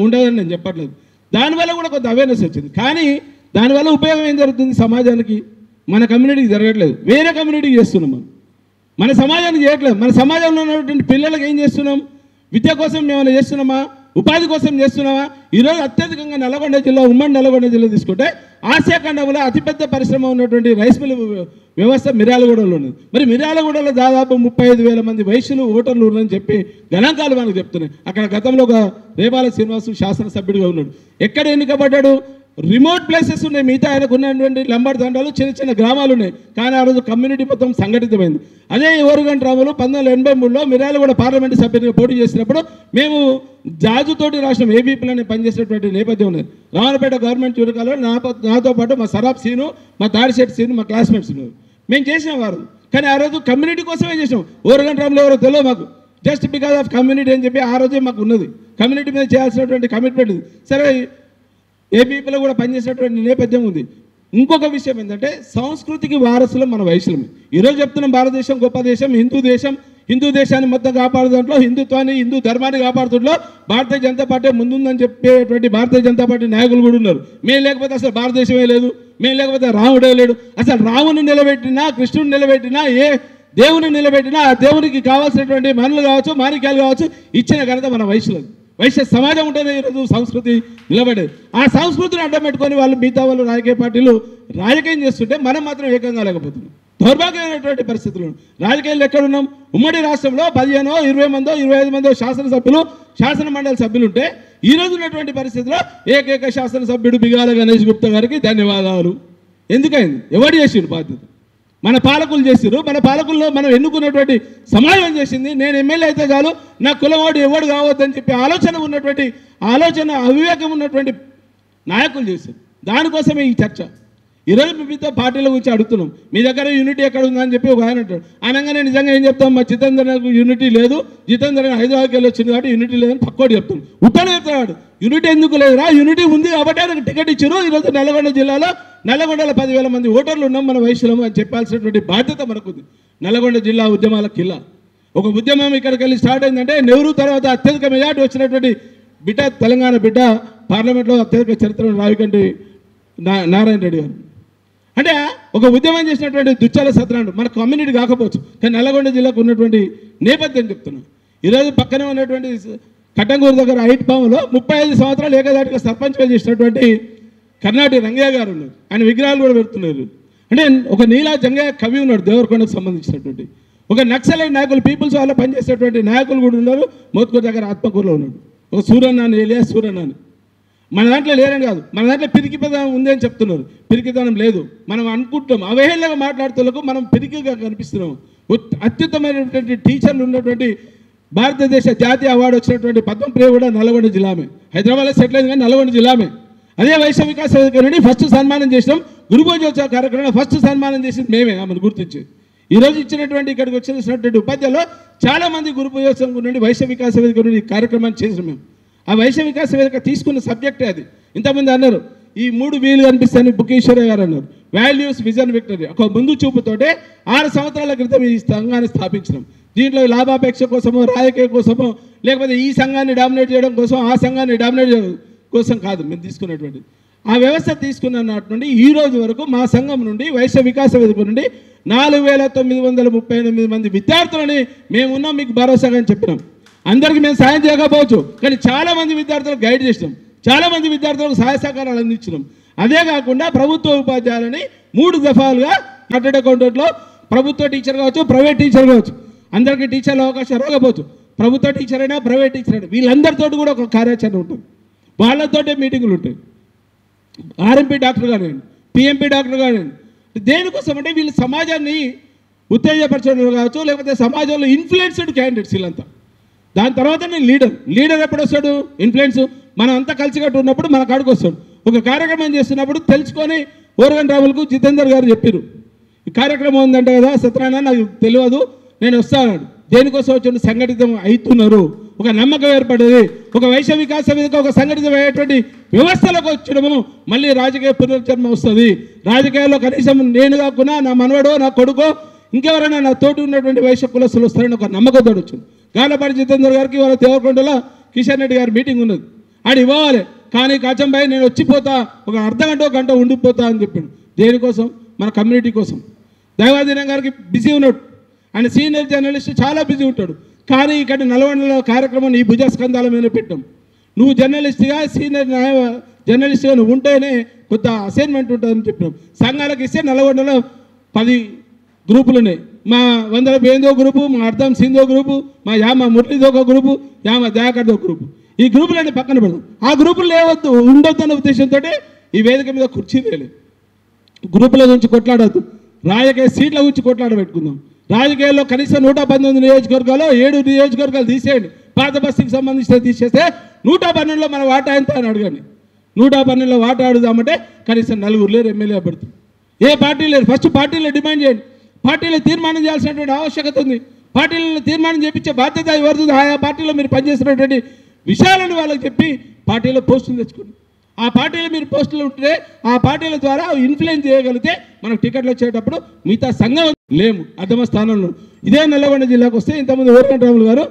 ఉండదని నేను చెప్పట్లేదు. దానివల్ల కూడా కొంత అవేర్నెస్ వచ్చింది. కానీ దానివల్ల ఉపయోగం ఏం జరుగుతుంది? సమాజానికి, మన కమ్యూనిటీకి జరగట్లేదు, వేరే కమ్యూనిటీకి చేస్తున్నాం. మన సమాజానికి చేయట్లేదు. మన సమాజంలో ఉన్నటువంటి పిల్లలకు ఏం చేస్తున్నాం? విద్య కోసం ఏమైనా చేస్తున్నామా? ఉపాధి కోసం చేస్తున్నామా? ఈరోజు అత్యధికంగా నల్గొండ జిల్లా, ఉమ్మడి నల్గొండ జిల్లా తీసుకుంటే ఆసియా ఖండంలో అతిపెద్ద పరిశ్రమ ఉన్నటువంటి రైస్ మిల్ వ్యవస్థ మిర్యాలగూడలో ఉన్నది. మరి మిర్యాలగూడలో దాదాపు 35,000 మంది వైశ్యులు ఓటర్లు ఉన్నారని చెప్పి గణాంకాలు మనకు చెప్తున్నాయి. అక్కడ గతంలో ఒక రేపాల శ్రీనివాసు శాసనసభ్యుడిగా ఉన్నాడు. ఎక్కడ ఎన్నికబడ్డాడు? రిమోట్ ప్లేసెస్ ఉన్నాయి. మిగతా ఆయనకు ఉన్నటువంటి లంబాడి దండాలు, చిన్న చిన్న గ్రామాలు ఉన్నాయి. కానీ ఆ రోజు కమ్యూనిటీ మొత్తం సంఘటితమైంది. అదే ఓరుగంట రాములు 1983లో మిర్యాలగూడ పార్లమెంటు సభ్యునిగా పోటీ చేసినప్పుడు మేము జాజుతోటి రాష్ట్రం ఏబీపీలోనే పనిచేసినటువంటి నేపథ్యం ఉన్నది. రామనపేట గవర్నమెంట్ చురకాలో నాతో పాటు మా సరాబ్ సీను, మా తాడిశెట్టి సీను, మా క్లాస్మేట్స్ ఉన్నారు. మేము చేసిన వారు. కానీ ఆ రోజు కమ్యూనిటీ కోసమే చేసాం. ఓరుగంట రాములు ఎవరో తెలియదు మాకు. జస్ట్ బికాజ్ ఆఫ్ కమ్యూనిటీ అని చెప్పి ఆ రోజే మాకు ఉన్నది. కమ్యూనిటీ మీద చేయాల్సినటువంటి కమిట్మెంట్ ఉంది. సరే, ఏబీపీలో కూడా పనిచేసేటువంటి నేపథ్యం ఉంది. ఇంకొక విషయం ఏంటంటే సంస్కృతికి వారసులు మన వైశ్యులమే. ఈరోజు చెప్తున్నాం భారతదేశం గొప్ప దేశం, హిందూ దేశాన్ని మొత్తం కాపాడుతుంట్లో, హిందుత్వాన్ని, హిందూ ధర్మాన్ని కాపాడుతుంట్లో భారతీయ జనతా పార్టీ ముందుందని చెప్పేటువంటి భారతీయ జనతా పార్టీ నాయకులు కూడా ఉన్నారు. మేము లేకపోతే అసలు భారతదేశమే లేదు, మేము లేకపోతే రాముడే లేడు. అసలు రాముని నిలబెట్టినా, కృష్ణుని నిలబెట్టినా, ఏ దేవుని నిలబెట్టినా ఆ దేవునికి కావాల్సినటువంటి మనులు కావచ్చు, మాణిక్యాలు కావచ్చు ఇచ్చిన ఘనత మన వైశ్యులది. వైశ్య సమాజం ఉంటేనే ఈరోజు సంస్కృతి నిలబడేది. ఆ సంస్కృతిని అడ్డం పెట్టుకొని వాళ్ళు మిగతా వాళ్ళు రాజకీయ పార్టీలు రాజకీయం చేస్తుంటే మనం మాత్రం ఏకంగా లేకపోతున్నాం. దౌర్భాగ్యమైనటువంటి పరిస్థితులు. రాజకీయాలు ఎక్కడున్నాం? ఉమ్మడి రాష్ట్రంలో 15, 20 మందో, 25 మందో శాసనసభ్యులు, శాసన మండలి సభ్యులు ఉంటే ఈరోజు ఉన్నటువంటి పరిస్థితిలో ఏకైక శాసనసభ్యుడు బిగాల గణేష్ గుప్తా గారికి ధన్యవాదాలు. ఎందుకైంది? ఎవరు చేసిండు బాధ్యత? మన పాలకులు చేసిరు. మన పాలకుల్లో మనం ఎన్నుకున్నటువంటి సమాజం చేసింది. నేను ఎమ్మెల్యే అయితే చాలు, నా కులవాడు ఎవడు కావద్దని చెప్పి ఆలోచన అవివేకం ఉన్నటువంటి నాయకులు చేశారు. దానికోసమే ఈ చర్చ. ఈరోజు మిగతా పార్టీల గురించి అడుగుతున్నాం. మీ దగ్గర యూనిటీ ఎక్కడ ఉందని చెప్పి ఒక ఆయన అంటాడు. అనగానే నిజంగా ఏం చెప్తాం? మా జితేంద్రకు యూనిటీ లేదు, జితేంద్ర హైదరాబాద్కి వెళ్ళి వచ్చింది కాబట్టి యూనిటీ లేదని పక్కోటి చెప్తాడు. ఉత్తరం చెప్తాడు. యూనిటీ ఎందుకు లేదురా? యూనిటీ ఉంది కాబట్టి ఆయనకు టికెట్ ఇచ్చారు. ఈరోజు నల్లగొండలో 10,000 మంది ఓటర్లు ఉన్నాం మన వైశ్యులము అని చెప్పాల్సినటువంటి బాధ్యత మనకుంది. నల్లగొండ జిల్లా ఉద్యమాల కిల్లా. ఒక ఉద్యమం ఇక్కడికి వెళ్ళి స్టార్ట్ అయిందంటే నెహ్రూ తర్వాత అత్యధిక మెజార్టీ వచ్చినటువంటి బిడ్డ, తెలంగాణ బిడ్డ, పార్లమెంట్లో అత్యధిక చరిత్ర రావికంటి నారాయణ రెడ్డి గారు. అంటే ఒక ఉద్యమం చేసినటువంటి దుచ్చాల సత్యనారాయణ మన కమ్యూనిటీ కాకపోవచ్చు, కానీ నల్లగొండ జిల్లాకు ఉన్నటువంటి నేపథ్యం చెప్తున్నాను. ఈరోజు పక్కనే ఉన్నటువంటి కట్టంగూరు దగ్గర హైట్ పాములో 35 సంవత్సరాలు ఏకదాటిగా సర్పంచ్గా చేసినటువంటి కర్ణాటి రంగయ్య గారు ఉన్నారు. ఆయన విగ్రహాలు కూడా పెడుతున్నారు. అంటే ఒక నీలా జంగయ్య కవి ఉన్నాడు, దేవరకొండకు సంబంధించినటువంటి. ఒక నక్సలైట్ నాయకులు, పీపుల్స్ వాళ్ళ పనిచేసేటువంటి నాయకులు కూడా ఉన్నారు. మోత్కూరు దగ్గర ఆత్మకూరులో ఉన్నాడు ఒక సూరన్నాని, ఏలియా సూరన్నాని. మన దాంట్లో లేరని కాదు, మన దాంట్లో పిరికితనం ఉంది అని చెప్తున్నారు. పిరికితనం లేదు. మనం అనుకుంటాం, అవహేళనగా మాట్లాడుతులకు మనం పిరికిగా కనిపిస్తున్నాం. అత్యుత్తమైనటువంటి టీచర్లు ఉన్నటువంటి భారతదేశ జాతీయ అవార్డు వచ్చినటువంటి పద్మప్రియ కూడా నల్గొండ జిల్లామే. హైదరాబాద్లో సెటిల్ అయింది కానీ నల్గొండ జిల్లామే. అదే వైశ్య వికాస్ వేదిక నుండి ఫస్ట్ సన్మానం చేసినాం. గురు పూజోత్సవ కార్యక్రమంలో ఫస్ట్ సన్మానం చేసింది మేమే. ఆమెను గుర్తించి ఈరోజు ఇచ్చినటువంటి ఇక్కడికి వచ్చినటువంటి ఉపాధ్యాయులు చాలామంది గురు పూజోత్సవం నుండి వైశ్య వికాస వేదిక నుండి ఈ కార్యక్రమాన్ని చేసినాం మేము. ఆ వైశ్య వికాస వేదిక తీసుకున్న సబ్జెక్టే అది. ఇంతమంది అన్నారు ఈ 3 వీలు కనిపిస్తాయని బుకేశ్వరయ్య గారు అన్నారు. Values, vision, victory. ఒక ముందు చూపుతోటే 6 సంవత్సరాల క్రితం ఈ సంఘాన్ని స్థాపించినాం. దీంట్లో లాభాపేక్ష కోసమో, రాజకీయ కోసమో, లేకపోతే ఈ సంఘాన్ని డామినేట్ చేయడం కోసం, ఆ సంఘాన్ని డామినేట్ చేయడం కోసం కాదు మేము తీసుకున్నటువంటి. ఆ వ్యవస్థ తీసుకున్న నాటి నుండి ఈ రోజు వరకు మా సంఘం నుండి వైశ్య వికాస వేదిక నుండి 4938 మంది విద్యార్థులని మేమున్నాం మీకు భరోసాగా అని చెప్పినాం. అందరికీ మేము సాయం చేయకపోవచ్చు, కానీ చాలామంది విద్యార్థులకు గైడ్ చేసినాం, చాలామంది విద్యార్థులకు సహాయ సహకారాలు అందించినాం. అదే కాకుండా ప్రభుత్వ ఉపాధ్యాయులని 3 దఫాలుగా చార్టెడ్ అకౌంటెంట్లో ప్రభుత్వ టీచర్ కావచ్చు, ప్రైవేట్ టీచర్ కావచ్చు, అందరికీ టీచర్ల అవకాశం రాకపోవచ్చు, ప్రభుత్వ టీచర్ అయినా ప్రైవేట్ టీచర్ అయినా వీళ్ళందరితో కూడా ఒక కార్యాచరణ ఉంటుంది, వాళ్ళతోటే మీటింగులు ఉంటాయి. ఆర్ఎంపీ డాక్టర్ కానివ్వండి, పిఎంపీ డాక్టర్ కానివ్వండి, దేనికోసం అంటే వీళ్ళు సమాజాన్ని ఉత్తేజపరచడం కావచ్చు, లేకపోతే సమాజంలో ఇన్ఫ్లుయెన్స్డ్ క్యాండిడేట్స్ వీళ్ళంతా. దాని తర్వాత నేను లీడర్ ఎప్పుడు వస్తాడు? ఇన్ఫ్లుయెన్స్ మనం అంతా కలిసికట్టు ఉన్నప్పుడు మన కాడికి వస్తాడు. ఒక కార్యక్రమం చేస్తున్నప్పుడు తెలుసుకొని ఓరగన్ రాములకు జితేందర్ గారు చెప్పారు, ఈ కార్యక్రమం ఉందంటే కదా సత్యనారాయణ నాకు తెలియదు నేను వస్తాను. దేనికోసం వచ్చిన సంఘటితం అవుతున్నారు, ఒక నమ్మకం ఏర్పడేది, ఒక వైశ్య వికాస వేదిక ఒక సంఘటితమైనటువంటి వ్యవస్థలకు వచ్చడము మళ్ళీ రాజకీయ పునర్జన్మ వస్తుంది. రాజకీయాల్లో కనీసం నేను కాకుండా నా మనవడో నా కొడుకో ఇంకెవరైనా నా తోటి ఉన్నటువంటి వైశ్య కులస్తులు వస్తారని ఒక నమ్మకంతో వచ్చింది. గాలపాటి జితేందర్ గారికి వాళ్ళ దేవరకొండలో కిషన్ రెడ్డి గారి మీటింగ్ ఉన్నది, ఆడు ఇవ్వాలి. కానీ కాచంబాయి నేను వచ్చిపోతా, ఒక అర్ధగంట గంట ఉండిపోతా అని చెప్పిండు. దేనికోసం? మన కమ్యూనిటీ కోసం. దైవాధీనం గారికి బిజీ ఉన్నాడు, ఆయన సీనియర్ జర్నలిస్ట్ చాలా బిజీ ఉంటాడు. కానీ ఇక్కడ నల్గొండలో కార్యక్రమం ఈ భుజస్కంధాల మీద పెట్టాం. నువ్వు జర్నలిస్ట్గా సీనియర్ జర్నలిస్ట్గా నువ్వు ఉంటేనే కొంత అసైన్మెంట్ ఉంటుందని చెప్పినాం. సంఘాలకు ఇస్తే నల్గొండలో 10 గ్రూపులు ఉన్నాయి. మా 100 బేందో గ్రూపు, మా అర్థం సింధో గ్రూపు, మా యామ మురళిదో ఒక గ్రూపు, యామ దయాకర్దో గ్రూపు. ఈ గ్రూపులన్నీ పక్కన పెడదాం. ఆ గ్రూపులు లేవద్దు, ఉండొద్దు అన్న ఉద్దేశంతో ఈ వేదిక మీద కుర్చీ వేయలేదు. గ్రూపుల గురించి కొట్లాడద్దు, రాజకీయ సీట్ల గురించి కొట్లాడ పెట్టుకుందాం. రాజకీయాల్లో కనీసం 119 నియోజకవర్గాలు 7 నియోజకవర్గాలు తీసేయండి, పాత బస్తీకి సంబంధించిన తీసేస్తే 112లో మన వాటా ఎంత అని అడగండి. 112లో వాటా అడుగుదామంటే కనీసం 4 లేరు ఎమ్మెల్యే అభ్యర్థులు. ఏ పార్టీ లేరు. ఫస్ట్ పార్టీలో డిమాండ్ చేయండి. పార్టీలో తీర్మానం చేయాల్సినటువంటి ఆవశ్యకత ఉంది. పార్టీలలో తీర్మానం చేయించే బాధ్యత ఎవరిది? ఆయా పార్టీలో మీరు పనిచేస్తున్నటువంటి విషయాలను వాళ్ళకి చెప్పి పార్టీలో పోస్టులు తెచ్చుకోండి. ఆ పార్టీలో మీరు పోస్టులు ఉంటే ఆ పార్టీల ద్వారా ఇన్ఫ్లుయెన్స్ చేయగలిగితే మనకు టికెట్లు వచ్చేటప్పుడు మిగతా సంఘం లేము అర్థమ స్థానంలో. ఇదే నల్లగొండ జిల్లాకు వస్తే ఇంతకుముందు ఓరగంట రాములు గారు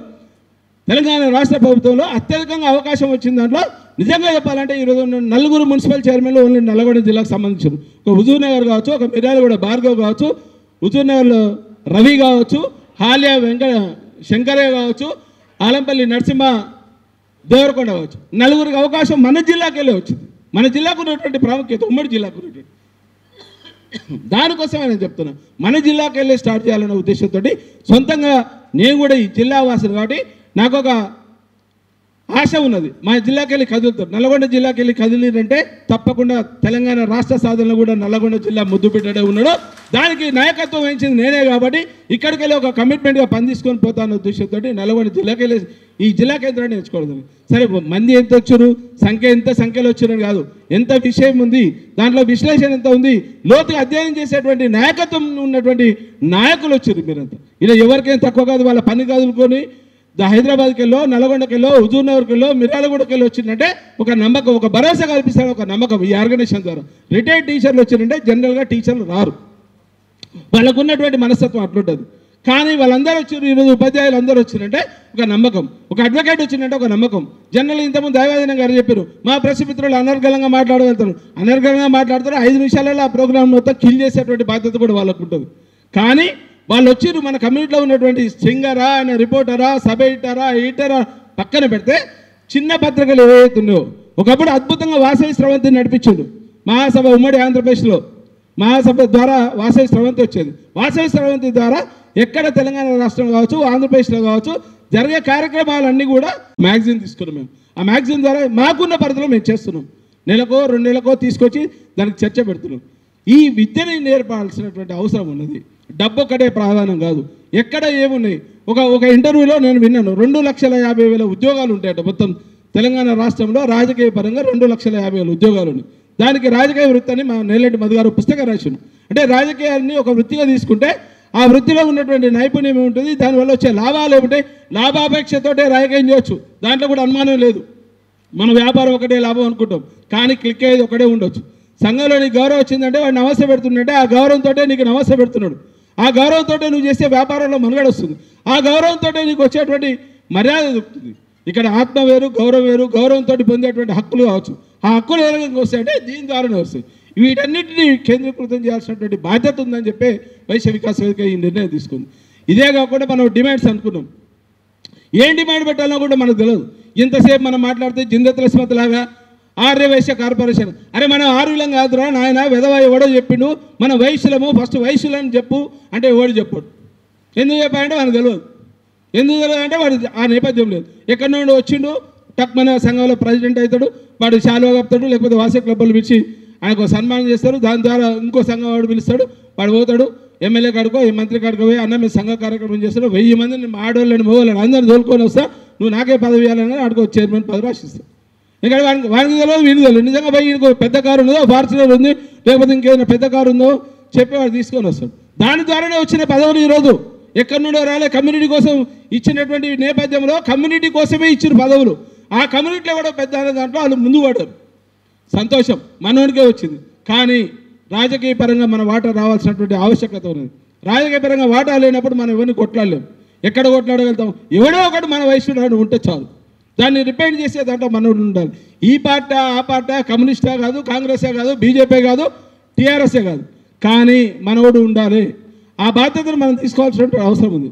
తెలంగాణ రాష్ట్ర ప్రభుత్వంలో అత్యధికంగా అవకాశం వచ్చిన దాంట్లో నిజంగా చెప్పాలంటే ఈరోజు 4 మున్సిపల్ చైర్మన్లు ఓన్లీ నల్లగొండ జిల్లాకు సంబంధించారు. ఒక హుజూర్ నగర్ కావచ్చు, ఒక మిర్యాలగూడ భార్గవ్ కావచ్చు, హుజూర్ నగర్లో రవి కావచ్చు, హాలియా శంకరయ్య కావచ్చు, ఆలంపల్లి నరసింహ దేవరకొండ కావచ్చు. 4 అవకాశం మన జిల్లాకి వెళ్ళి వచ్చింది. మన జిల్లాకు ఉన్నటువంటి ప్రాముఖ్యత ఉమ్మడి జిల్లాకు ఉన్నటువంటి దానికోసమే నేను చెప్తున్నా, మన జిల్లాకి వెళ్ళి స్టార్ట్ చేయాలనే ఉద్దేశంతో సొంతంగా నేను కూడా ఈ జిల్లా వాసులు కాబట్టి నాకు ఒక ఆశ ఉన్నది. మా జిల్లాకి వెళ్ళి కదులుతారు, నల్లగొండ జిల్లాకి వెళ్ళి కదిలిరంటే తప్పకుండా తెలంగాణ రాష్ట్ర సాధనలో కూడా నల్లగొండ జిల్లా ముద్దు పెట్టడే ఉన్నాడు. దానికి నాయకత్వం వహించింది నేనే కాబట్టి ఇక్కడికి వెళ్ళి ఒక కమిట్మెంట్గా పని తీసుకొని పోతాన్న ఉద్దేశంతో నల్లగొండ జిల్లాకి వెళ్ళి ఈ జిల్లా కేంద్రాన్ని ఎంచుకోవడం. సరే మంది ఎంత వచ్చారు, ఎంత సంఖ్యలో వచ్చారని కాదు, ఎంత విషయం ఉంది దాంట్లో, విశ్లేషణ ఎంత ఉంది, లోతుగా అధ్యయనం చేసేటువంటి నాయకత్వం ఉన్నటువంటి నాయకులు వచ్చారు మీరంతా. ఇలా ఎవరికైనా తక్కువ కాదు. వాళ్ళ పని కదులుకొని హైదరాబాద్కి వెళ్ళో, నల్గొండకి వెళ్ళో, హుజూర్ నగర్కి వెళ్ళో, మిర్యాలగూడకి వెళ్ళి వచ్చిందంటే ఒక నమ్మకం, ఒక భరోసా కల్పిస్తాను, ఒక నమ్మకం ఈ ఆర్గనైజేషన్ ద్వారా. రిటైర్డ్ టీచర్లు వచ్చిందంటే జనరల్గా టీచర్లు రారు, వాళ్ళకు ఉన్నటువంటి మనస్తత్వం అట్లుంటుంది. కానీ వాళ్ళందరూ వచ్చారు, ఈరోజు ఉపాధ్యాయులు అందరూ వచ్చిందంటే ఒక నమ్మకం, ఒక అడ్వకేట్ వచ్చిందంటే ఒక నమ్మకం. జనరల్ ఇంతకుముందు దైవాధీనం గారు చెప్పారు, మా ప్రెస్ మిత్రులు అనర్గళంగా మాట్లాడగలుగుతారు, అనర్గళంగా మాట్లాడతారు. 5 నిమిషాలలో ఆ ప్రోగ్రామ్ మొత్తం కిల్ చేసేటువంటి బాధ్యత కూడా వాళ్ళకు ఉంటుంది. కానీ వాళ్ళు వచ్చిర్రు మన కమ్యూనిటీలో ఉన్నటువంటి సింగరా, ఆయన రిపోర్టరా, సబ్ ఎడిటరా పక్కన పెడితే చిన్న పత్రికలు ఏవైతున్నాయో ఒకప్పుడు అద్భుతంగా వాసవి స్రవంతిని నడిపించిండు. మహాసభ ఉమ్మడి ఆంధ్రప్రదేశ్లో మహాసభ ద్వారా వాసవి స్రవంతి వచ్చేది. వాసవి స్రవంతి ద్వారా ఎక్కడ తెలంగాణ రాష్ట్రం కావచ్చు, ఆంధ్రప్రదేశ్లో కావచ్చు జరిగే కార్యక్రమాలన్నీ కూడా మ్యాగజైన్ తీసుకున్నాం మేము. ఆ మ్యాగజైన్ ద్వారా మాకున్న పరిధిలో మేము చేస్తున్నాం. నెలకో 2 నెలకో తీసుకొచ్చి దానికి చర్చ పెడుతున్నాం. ఈ విద్యని నేర్పాల్సినటువంటి అవసరం ఉన్నది. డబ్బు ఒక్కటే ప్రాధాన్యం కాదు. ఎక్కడ ఏమున్నాయి, ఒక ఇంటర్వ్యూలో నేను విన్నాను 2,50,000 ఉద్యోగాలు ఉంటాయట మొత్తం తెలంగాణ రాష్ట్రంలో. రాజకీయ పరంగా 2,50,000 ఉద్యోగాలు ఉన్నాయి. దానికి రాజకీయ వృత్తి అని మా నేలటి మధు గారు పుస్తకం రాసిండు. అంటే రాజకీయాన్ని ఒక వృత్తిగా తీసుకుంటే ఆ వృత్తిలో ఉన్నటువంటి నైపుణ్యం ఏముంటుంది, దానివల్ల వచ్చే లాభాలు ఏమిటాయి, లాభాపేక్షతోటే రాజకీయం చేయొచ్చు, దాంట్లో కూడా అనుమానం లేదు. మన వ్యాపారం ఒకటే లాభం అనుకుంటాం, కానీ క్లిక్ అయ్యేది ఒకటే ఉండొచ్చు. సంఘంలో నీకు గౌరవం వచ్చిందంటే వాడు నమస్తే పెడుతుందంటే ఆ గౌరవంతో నీకు నమస్తే పెడుతున్నాడు. ఆ గౌరవంతో నువ్వు చేసే వ్యాపారంలో మనుగడ వస్తుంది. ఆ గౌరవంతో నీకు వచ్చేటువంటి మర్యాద దొరుకుతుంది. ఇక్కడ ఆత్మ వేరు, గౌరవం వేరు. గౌరవంతో పొందేటువంటి హక్కులు కావచ్చు, ఆ హక్కులు ఏ రకంగా వస్తాయంటే దీని ద్వారానే వస్తాయి. వీటన్నిటిని కేంద్రీకృతం చేయాల్సినటువంటి బాధ్యత ఉందని చెప్పి వైశ్య వికాస్ వేదిక ఈ నిర్ణయం తీసుకుంది. ఇదే కాకుండా మనం డిమాండ్స్ అనుకున్నాం. ఏం డిమాండ్ పెట్టాలో కూడా మనకు తెలియదు. ఇంతసేపు మనం మాట్లాడితే జిందతుల స్మతలాగా ఆర్య వైశ్య కార్పొరేషన్, అరే మనం ఆర్యులం కాదురా నాయన, విధవ ఎవడో చెప్పిండు, మన వైశ్యులము, ఫస్ట్ వైశ్యులని చెప్పు అంటే ఎవడు చెప్పాడు. ఎందుకు చెప్పాడంటే మనకు తెలియదు. ఎందుకు తెలియదు అంటే వాడు ఆ నేపథ్యం లేదు. ఎక్కడి నుండి వచ్చిండు, టక్ మన సంఘంలో ప్రెసిడెంట్ అవుతాడు, వాడు శాలువా కప్తాడు, లేకపోతే వాసే క్లబ్లు పిలిచి ఆయనకు సన్మానం చేస్తారు. దాని ద్వారా ఇంకో సంఘం వాడు పిలుస్తాడు, వాడు పోతాడు ఎమ్మెల్యే కాడుకో మంత్రి కాడుకో పోయి అన్న మీరు సంఘ కార్యక్రమం చేస్తాడు, 1000 మందిని ఆడవాళ్ళని మగవాళ్ళని అందరిని తోలుకొని వస్తా, నువ్వు నాకే పదవి ఇవ్వాలని ఆడుకో చైర్మన్ పదవి రాసిస్తావు. ఎందుకంటే వానికి తెలియదు, వీడికి తెలియదు. నిజంగా పోయి ఇంకో పెద్ద కారు ఉన్నదో, ఫార్చునర్ ఉంది, లేకపోతే ఇంకేదైనా పెద్ద కారు ఉందో చెప్పి వాడు తీసుకొని వస్తాడు. దాని ద్వారానే వచ్చిన పదవులు ఈరోజు ఎక్కడి నుండో రాలే. కమ్యూనిటీ కోసం ఇచ్చినటువంటి నేపథ్యంలో కమ్యూనిటీ కోసమే ఇచ్చిన పదవులు. ఆ కమ్యూనిటీలో కూడా పెద్ద దాంట్లో వాళ్ళు ముందు పడ్డారు. సంతోషం, మనోనికే వచ్చింది. కానీ రాజకీయ పరంగా మన వాటా రావాల్సినటువంటి ఆవశ్యకత ఉన్నది. రాజకీయ పరంగా వాటా లేనప్పుడు మనం ఎవరిని కొట్లాడలేము. ఎక్కడ కొట్లాడగలుగుతాం? ఎవడో ఒకటి మన వయసులో ఉంటే చాలు. దాన్ని రిపైండ్ చేసే దాంట్లో మనోడు ఉండాలి. ఈ పార్టీ ఆ పార్టీ కమ్యూనిస్టే కాదు, కాంగ్రెసే కాదు, బీజేపీ కాదు, టీఆర్ఎస్ఏ కాదు, కానీ మనోడు ఉండాలి. ఆ బాధ్యతను మనం తీసుకోవాల్సిన అవసరం ఉంది.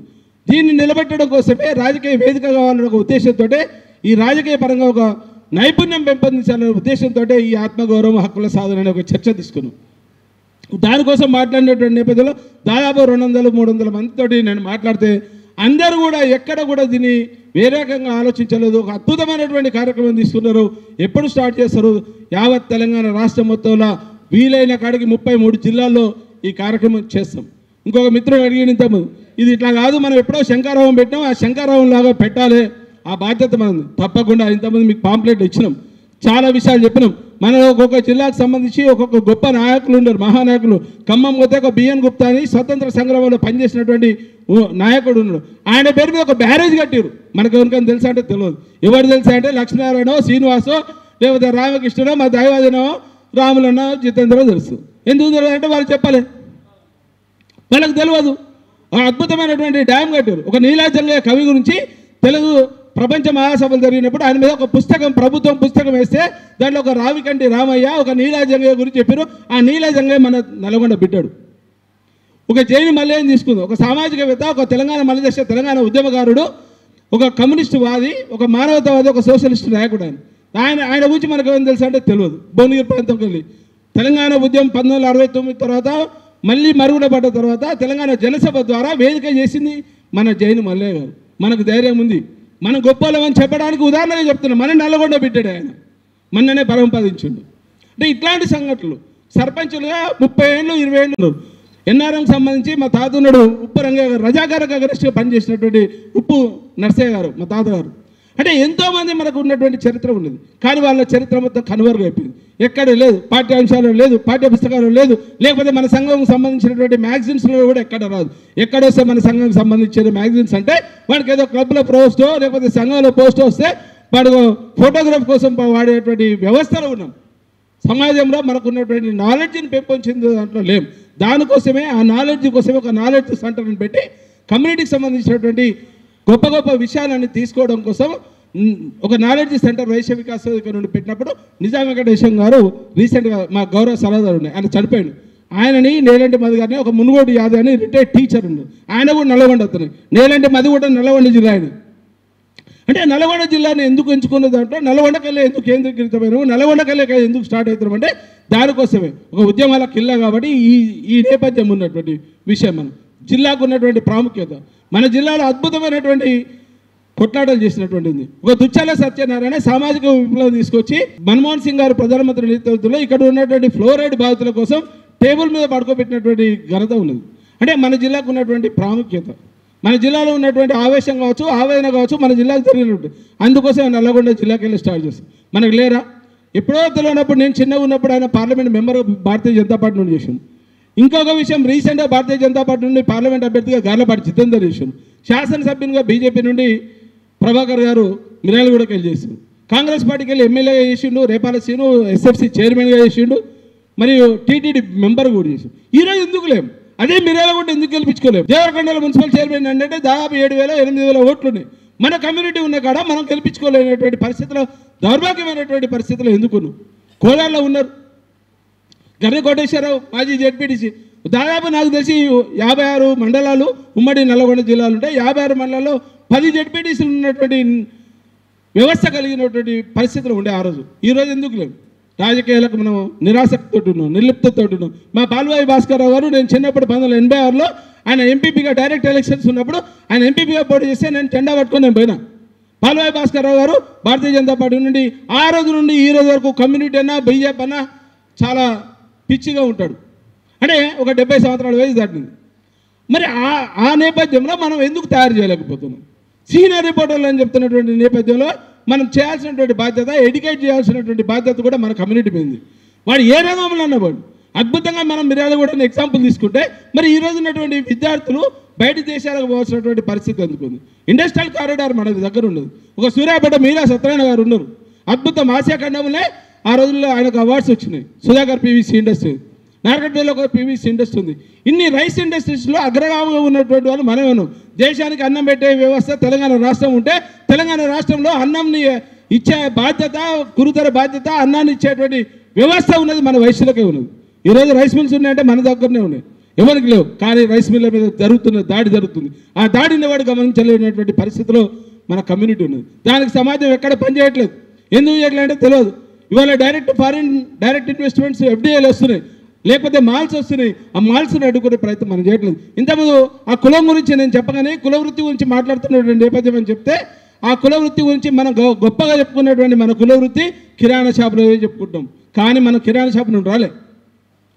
దీన్ని నిలబెట్టడం కోసమే రాజకీయ వేదిక కావాలనే ఒక ఉద్దేశంతో, ఈ రాజకీయ పరంగా ఒక నైపుణ్యం పెంపొందించాలనే ఉద్దేశంతో ఈ ఆత్మగౌరవం హక్కుల సాధన అనే ఒక చర్చ తీసుకున్నాం. దానికోసం మాట్లాడినటువంటి నేపథ్యంలో దాదాపు 200-300 మందితోటి నేను మాట్లాడితే అందరూ కూడా ఎక్కడ కూడా దీన్ని వేరే రకంగా ఆలోచించలేదు. ఒక అద్భుతమైనటువంటి కార్యక్రమం తీసుకున్నారు. ఎప్పుడు స్టార్ట్ చేస్తారు? యావత్ తెలంగాణ రాష్ట్రం మొత్తంలో వీలైన కాడికి 33 జిల్లాల్లో ఈ కార్యక్రమం చేస్తాం. ఇంకొక మిత్రుడు అడిగిన ఇంతకుముందు, ఇది ఇట్లా కాదు, మనం ఎప్పుడో శంకారావం పెట్టినాం, ఆ శంకారావం లాగా పెట్టాలి, ఆ బాధ్యత మనది. తప్పకుండా ఇంతమంది మీకు పాంప్లెట్ ఇచ్చినాం, చాలా విషయాలు చెప్పినాం. మన ఒక్కొక్క జిల్లాకు సంబంధించి ఒక్కొక్క గొప్ప నాయకులు ఉన్నారు, మహానాయకులు. ఖమ్మం పోతే ఒక బిఎన్ గుప్తా అని స్వతంత్ర సంగ్రామంలో పనిచేసినటువంటి నాయకుడు ఉన్నాడు. ఆయన పేరు మీద ఒక బ్యారేజ్ కట్టారు. మనకు ఎవరికైనా తెలుసా అంటే తెలియదు. ఎవరు తెలుసా అంటే లక్ష్మీనారాయణో, శ్రీనివాసో, లేకపోతే రామకృష్ణనో, మా దైవాదినో, రాములనో, జితేంద్రో తెలుసు. ఎందుకు తెలియదు అంటే వాళ్ళు చెప్పాలి, వాళ్ళకి తెలియదు. అద్భుతమైనటువంటి డ్యామ్ కట్టారు. ఒక నీలాజంగయ్య కవి గురించి తెలుగు ప్రపంచ మహాసభలు జరిగినప్పుడు ఆయన మీద ఒక పుస్తకం, ప్రభుత్వం పుస్తకం వేస్తే దాంట్లో ఒక రావికంటి రామయ్య, ఒక నీలాజంగయ్య గురించి చెప్పారు. ఆ నీలాజంగయ్య మన నల్గొండ బిడ్డాడు. ఒక జైలు మల్లయ్యని తీసుకుందాం, ఒక సామాజికవేత్త, ఒక తెలంగాణ మలిదశ తెలంగాణ ఉద్యమకారుడు, ఒక కమ్యూనిస్టు వాది, ఒక మానవతావాది, ఒక సోషలిస్ట్ నాయకుడు. ఆయన గురించి మనకు ఏమైనా తెలుసా అంటే తెలియదు. భువనగిరి ప్రాంతంకి వెళ్ళి తెలంగాణ ఉద్యమం 1969 తర్వాత మళ్ళీ మరుగున పడ్డ తర్వాత తెలంగాణ జనసభ ద్వారా వేదిక చేసింది మన జైలు మల్లయ్య గారు. మనకు ధైర్యం ఉంది, మనం గొప్పలమని చెప్పడానికి ఉదాహరణగా చెప్తున్నాం. మన నల్లగొండ బిడ్డాడు ఆయన, మొన్ననే పరంపదించుండు. అంటే ఇట్లాంటి సంఘటనలు సర్పంచులుగా 30 ఏళ్ళు 20 ఏళ్ళు ఎన్ఆర్ఎంకి సంబంధించి మా తాత ఉన్నాడు, ఉప్పు రంగయ్య గారు, రజాకారకు అగరెస్ట్గా పనిచేసినటువంటి ఉప్పు నర్సయ్య గారు మా తాతగారు. అంటే ఎంతోమంది మనకు ఉన్నటువంటి చరిత్ర ఉన్నది. కానీ వాళ్ళ చరిత్ర మొత్తం కనుమరుగు అయిపోయింది. ఎక్కడ లేదు, పాఠ్యాంశాలు లేదు, పాఠ్య పుస్తకాలు లేదు, లేకపోతే మన సంఘంకి సంబంధించినటువంటి మ్యాగజైన్స్లో కూడా ఎక్కడ రాదు. ఎక్కడొస్తే మన సంఘంకి సంబంధించిన మ్యాగజైన్స్ అంటే వాడికి ఏదో క్లబ్లో పోస్టో లేకపోతే సంఘంలో పోస్టో వస్తే వాడు ఫోటోగ్రాఫ్ కోసం వాడేటువంటి వ్యవస్థలో ఉన్నాం. సమాజంలో మనకు ఉన్నటువంటి నాలెడ్జ్ని పెంపొందించే దాంట్లో లేం. దానికోసమే ఆ నాలెడ్జ్ కోసమే ఒక నాలెడ్జ్ సెంటర్ని పెట్టి కమ్యూనిటీకి సంబంధించినటువంటి గొప్ప గొప్ప విషయాలన్నీ తీసుకోవడం కోసం ఒక నాలెడ్జ్ సెంటర్ వైశ్య వికాస్ వేదిక నుండి పెట్టినప్పుడు నిజాం వెంకటేశం గారు రీసెంట్గా మా గౌరవ సలహాదారు ఉన్నాయి, ఆయన చనిపోయాడు. ఆయనని నేలంటి మధు గారిని ఒక మునుగోడు యాదవ్ అని రిటైర్డ్ టీచర్ ఉన్నాడు, ఆయన కూడా నల్లగొండ వస్తున్నాయి. నేలంటి మధు కూడా నల్లగొండ జిల్లా. ఆయన అంటే నల్గొండ జిల్లాని ఎందుకు ఎంచుకున్న దాంట్లో నల్గొండకెళ్ళే ఎందుకు కేంద్రీకృతమైన, నల్గొండకెళ్ళే ఎందుకు స్టార్ట్ అవుతాం అంటే దానికోసమే ఒక ఉద్యమాల కిల్లా. కాబట్టి ఈ నేపథ్యం ఉన్నటువంటి విషయం మనం జిల్లాకు ఉన్నటువంటి ప్రాముఖ్యత, మన జిల్లాలో అద్భుతమైనటువంటి కొట్లాటలు చేసినటువంటిది. ఒక దుచ్చాల సత్యనారాయణ సామాజిక విప్లవం తీసుకొచ్చి మన్మోహన్ సింగ్ గారు ప్రధానమంత్రి నేతృత్వంలో ఇక్కడ ఉన్నటువంటి ఫ్లోరైడ్ బాధితుల కోసం టేబుల్ మీద పడుకోబెట్టినటువంటి ఘనత ఉన్నది. అంటే మన జిల్లాకు ఉన్నటువంటి ప్రాముఖ్యత, మన జిల్లాలో ఉన్నటువంటి ఆవేశం కావచ్చు, ఆవేదన కావచ్చు, మన జిల్లాకు జరిగినట్టు. అందుకోసం నల్లగొండ జిల్లాకి వెళ్ళి స్టార్ట్ చేస్తాం. మనకు లేరా? ఎప్పుడో తెలియనప్పుడు నేను చిన్నగా ఉన్నప్పుడు ఆయన parliament member Bharatiya Janata party నుండి చేశాను. ఇంకొక విషయం, రీసెంట్గా భారతీయ జనతా పార్టీ నుండి పార్లమెంట్ అభ్యర్థిగా గార్లపాటి జితేందర్ చేశాను. శాసనసభ్యునిగా బీజేపీ నుండి ప్రభాకర్ గారు మిర్యాలగూడకి వెళ్ళి చేశారు. కాంగ్రెస్ పార్టీకి వెళ్ళి ఎమ్మెల్యేగా చేసిండు, రేపాల సీను ఎస్ఎఫ్సి చైర్మన్గా చేసిండు, మరియు టీటీడీ మెంబర్ కూడా చేసిండు. ఈరోజు ఎందుకు లేము? అదే మిర్యాలగూడ ఎందుకు గెలిపించుకోలేము? దేవరకొండల మున్సిపల్ చైర్మన్ అంటే దాదాపు 7,000-8,000 ఓట్లు ఉన్నాయి. మన కమ్యూనిటీ ఉన్న కాడ మనం గెలిపించుకోలేనటువంటి పరిస్థితుల్లో, దౌర్భాగ్యమైనటువంటి పరిస్థితుల్లో ఎందుకు? కోలార్లో ఉన్నారు, గర్రె కోటేశ్వరరావు మాజీ జెడ్పీటీసీ. దాదాపు నాకు తెలిసి 56 మండలాలు ఉమ్మడి నల్లగొండ జిల్లాలు ఉంటాయి. 56 మండలాల్లో 10 జెడ్పీటీసీలు ఉన్నటువంటి వ్యవస్థ కలిగినటువంటి పరిస్థితులు ఉండే ఆ రోజు. ఈరోజు ఎందుకు లేవు? రాజకీయాలకు మనం నిరాసక్తితో ఉన్నాం, నిర్లిప్తతో ఉన్నాం. మా పాల్వాయి భాస్కర్రావు గారు, నేను చిన్నప్పుడు 1986లో ఆయన ఎంపీపీగా డైరెక్ట్ ఎలక్షన్స్ ఉన్నప్పుడు ఆయన ఎంపీపీగా పోటీ చేస్తే నేను జెండా పట్టుకొని నేను పోయినా. పాల్వాయి భాస్కర్రావు గారు భారతీయ జనతా పార్టీ నుండి ఆ రోజు నుండి ఈ రోజు వరకు కమ్యూనిటీ అన్నా బీజేపీ అన్నా చాలా పిచ్చిగా ఉంటాడు. అంటే ఒక 70 సంవత్సరాల వయసు దాటింది. మరి ఆ నేపథ్యంలో మనం ఎందుకు తయారు చేయలేకపోతున్నాం? సీనియర్ రిపోర్టర్లు అని చెప్తున్నటువంటి నేపథ్యంలో మనం చేయాల్సినటువంటి బాధ్యత, ఎడ్యుకేట్ చేయాల్సినటువంటి బాధ్యత కూడా మన కమ్యూనిటీ మీద ఉంది. వాడు ఏ రంగంలో అన్నవాడు అద్భుతంగా మనం మిర్యాలగూడ ఎగ్జాంపుల్ తీసుకుంటే మరి ఈ రోజు ఉన్నటువంటి విద్యార్థులు బయట దేశాలకు పోవాల్సినటువంటి పరిస్థితి ఎందుకుంది? ఇండస్ట్రియల్ కారిడార్ మన దగ్గర ఉండదు. ఒక సూర్యాపేట మీరా సత్యనారాయణ గారు ఉన్నారు, అద్భుతం. ఆసియా ఖండంలో ఆ రోజుల్లో ఆయనకు అవార్డ్స్ వచ్చినాయి. సుధాకర్ పీవీసీ ఇండస్ట్రీ, నార్కట్పల్లిలో ఒక పీవీసీ ఇండస్ట్రీ ఉంది. ఇన్ని రైస్ ఇండస్ట్రీస్లో అగ్రగామిగా ఉన్నటువంటి వాళ్ళు మనమే ఉన్నాం. దేశానికి అన్నం పెట్టే వ్యవస్థ తెలంగాణ రాష్ట్రం ఉంటే తెలంగాణ రాష్ట్రంలో అన్నంని ఇచ్చే బాధ్యత, గురుతర బాధ్యత, అన్నాన్ని ఇచ్చేటువంటి వ్యవస్థ ఉన్నది మన వైశ్యులకే ఉన్నది. ఈరోజు రైస్ మిల్స్ ఉన్నాయంటే మన దగ్గరనే ఉన్నాయి, ఎవరికి లేవు. కానీ రైస్ మిల్ల మీద దాడి జరుగుతుంది. ఆ దాడిని వాడు గమనించలేనటువంటి పరిస్థితిలో మన కమ్యూనిటీ ఉన్నది. దానికి సమాజం ఎక్కడ పనిచేయట్లేదు. ఎందుకు చేయట్లేదు అంటే తెలియదు. ఇవాళ డైరెక్ట్ ఇన్వెస్ట్మెంట్స్ ఎఫ్డీఐలు వస్తున్నాయి, లేకపోతే మాల్స్ వస్తున్నాయి. ఆ మాల్స్ని అడ్డుకునే ప్రయత్నం మనం చేయట్లేదు. ఇంతకుముందు ఆ కులం గురించి నేను చెప్పగానే కుల వృత్తి గురించి మాట్లాడుతున్నటువంటి నేపథ్యం అని చెప్తే ఆ కుల వృత్తి గురించి మనం గొప్పగా చెప్పుకున్నటువంటి మన కుల వృత్తి కిరాణా షాపులో చెప్పుకుంటాం. కానీ మనం కిరాణా షాపు నుండి రాలే.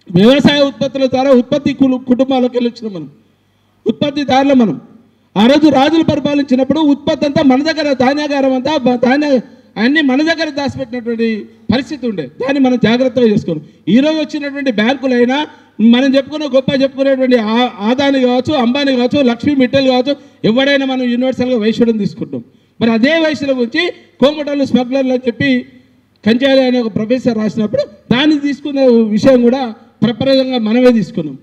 వ్యవసాయ ఉత్పత్తుల ద్వారా ఉత్పత్తి కుటుంబాలకు వెళ్ళొచ్చినాం. మనం ఉత్పత్తిదారులు. మనం ఆ రోజు రాజులు పరిపాలించినప్పుడు ఉత్పత్తి అంతా మన దగ్గర, ధాన్యాగారం అంతా అన్నీ మన దగ్గర దాచిపెట్టినటువంటి పరిస్థితి ఉండే. దాన్ని మనం జాగ్రత్తగా చేసుకోవాలి. ఈరోజు వచ్చినటువంటి బ్యాంకులైనా మనం చెప్పుకునేటువంటి ఆదాని కావచ్చు, అంబానీ కావచ్చు, లక్ష్మీ మిట్టల్ కావచ్చు, ఎవడైనా మనం యూనివర్సల్గా వైశ్యుడిని తీసుకుంటాం. మరి అదే వైశ్యుల గురించి కోమటలు స్మగ్లర్లు అని చెప్పి కంచాలి అనే ఒక ప్రొఫెసర్ రాసినప్పుడు దాన్ని తీసుకున్న విషయం కూడా ప్రప్రదంగా మనమే తీసుకున్నాం.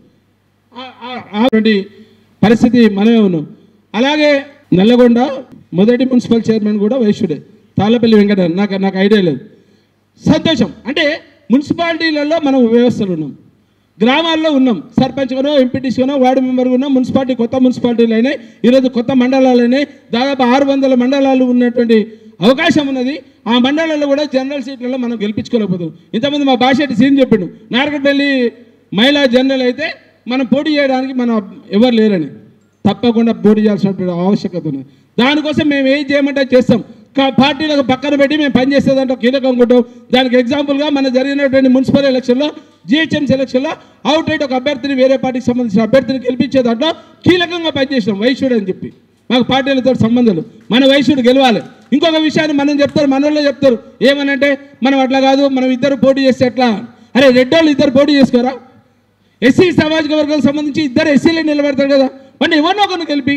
అటువంటి పరిస్థితి మనమే ఉన్నాం. అలాగే నల్లగొండ మొదటి మున్సిపల్ చైర్మన్ కూడా వైశ్యుడే, తాళ్ళపల్లి వెంకట. నాకు ఐడియా లేదు. సంతోషం. అంటే మున్సిపాలిటీలలో మనం వ్యవస్థలు ఉన్నాం, గ్రామాల్లో ఉన్నాం, సర్పంచ్గానో ఎంపీటీసీగానో వార్డు మెంబర్గా ఉన్నాం. మున్సిపాలిటీ కొత్త మున్సిపాలిటీలు అయినాయి, ఈరోజు కొత్త మండలాలు అయినాయి. దాదాపు 600 మండలాలు ఉన్నటువంటి అవకాశం ఉన్నది. ఆ మండలాల్లో కూడా జనరల్ సీట్లలో మనం గెలిపించుకోలేకపోతున్నాం. ఇంతమంది మా బాషెట్టి సీన్ చెప్పిండు, నార్కట్పల్లి మహిళా జనరల్ అయితే మనం పోటీ చేయడానికి మనం ఎవరు లేరని. తప్పకుండా పోటీ చేయాల్సినటువంటి ఆవశ్యకత ఉన్నది. దానికోసం మేము ఏం చేయమంటే చేస్తాం. పార్టీలకు పక్కన పెట్టి మేము పనిచేసేదంటే కీలకం అనుకుంటాం. దానికి ఎగ్జాంపుల్గా మన జరిగినటువంటి మున్సిపల్ ఎలక్షన్లో, జిహెచ్ఎంసీ ఎలక్షన్లో అవుట్ రైట్ ఒక అభ్యర్థిని, వేరే పార్టీకి సంబంధించిన అభ్యర్థిని గెలిపించే దాంట్లో కీలకంగా పనిచేసినాం. వైశ్యుడు అని చెప్పి మాకు పార్టీలతో సంబంధాలు, మన వైశ్యుడు గెలవాలి. ఇంకొక విషయాన్ని మనం చెప్తారు, మన వాళ్ళు చెప్తారు ఏమనంటే మనం అట్లా కాదు, మనం ఇద్దరు పోటీ చేస్తే ఎట్లా. అరే రెడ్డోళ్ళు ఇద్దరు పోటీ చేసుకోరా? ఎస్సీ సామాజిక వర్గాలకు సంబంధించి ఇద్దరు ఎస్సీలే నిలబెడతారు కదా. అంటే ఎవరినో ఒకరిని గెలిపి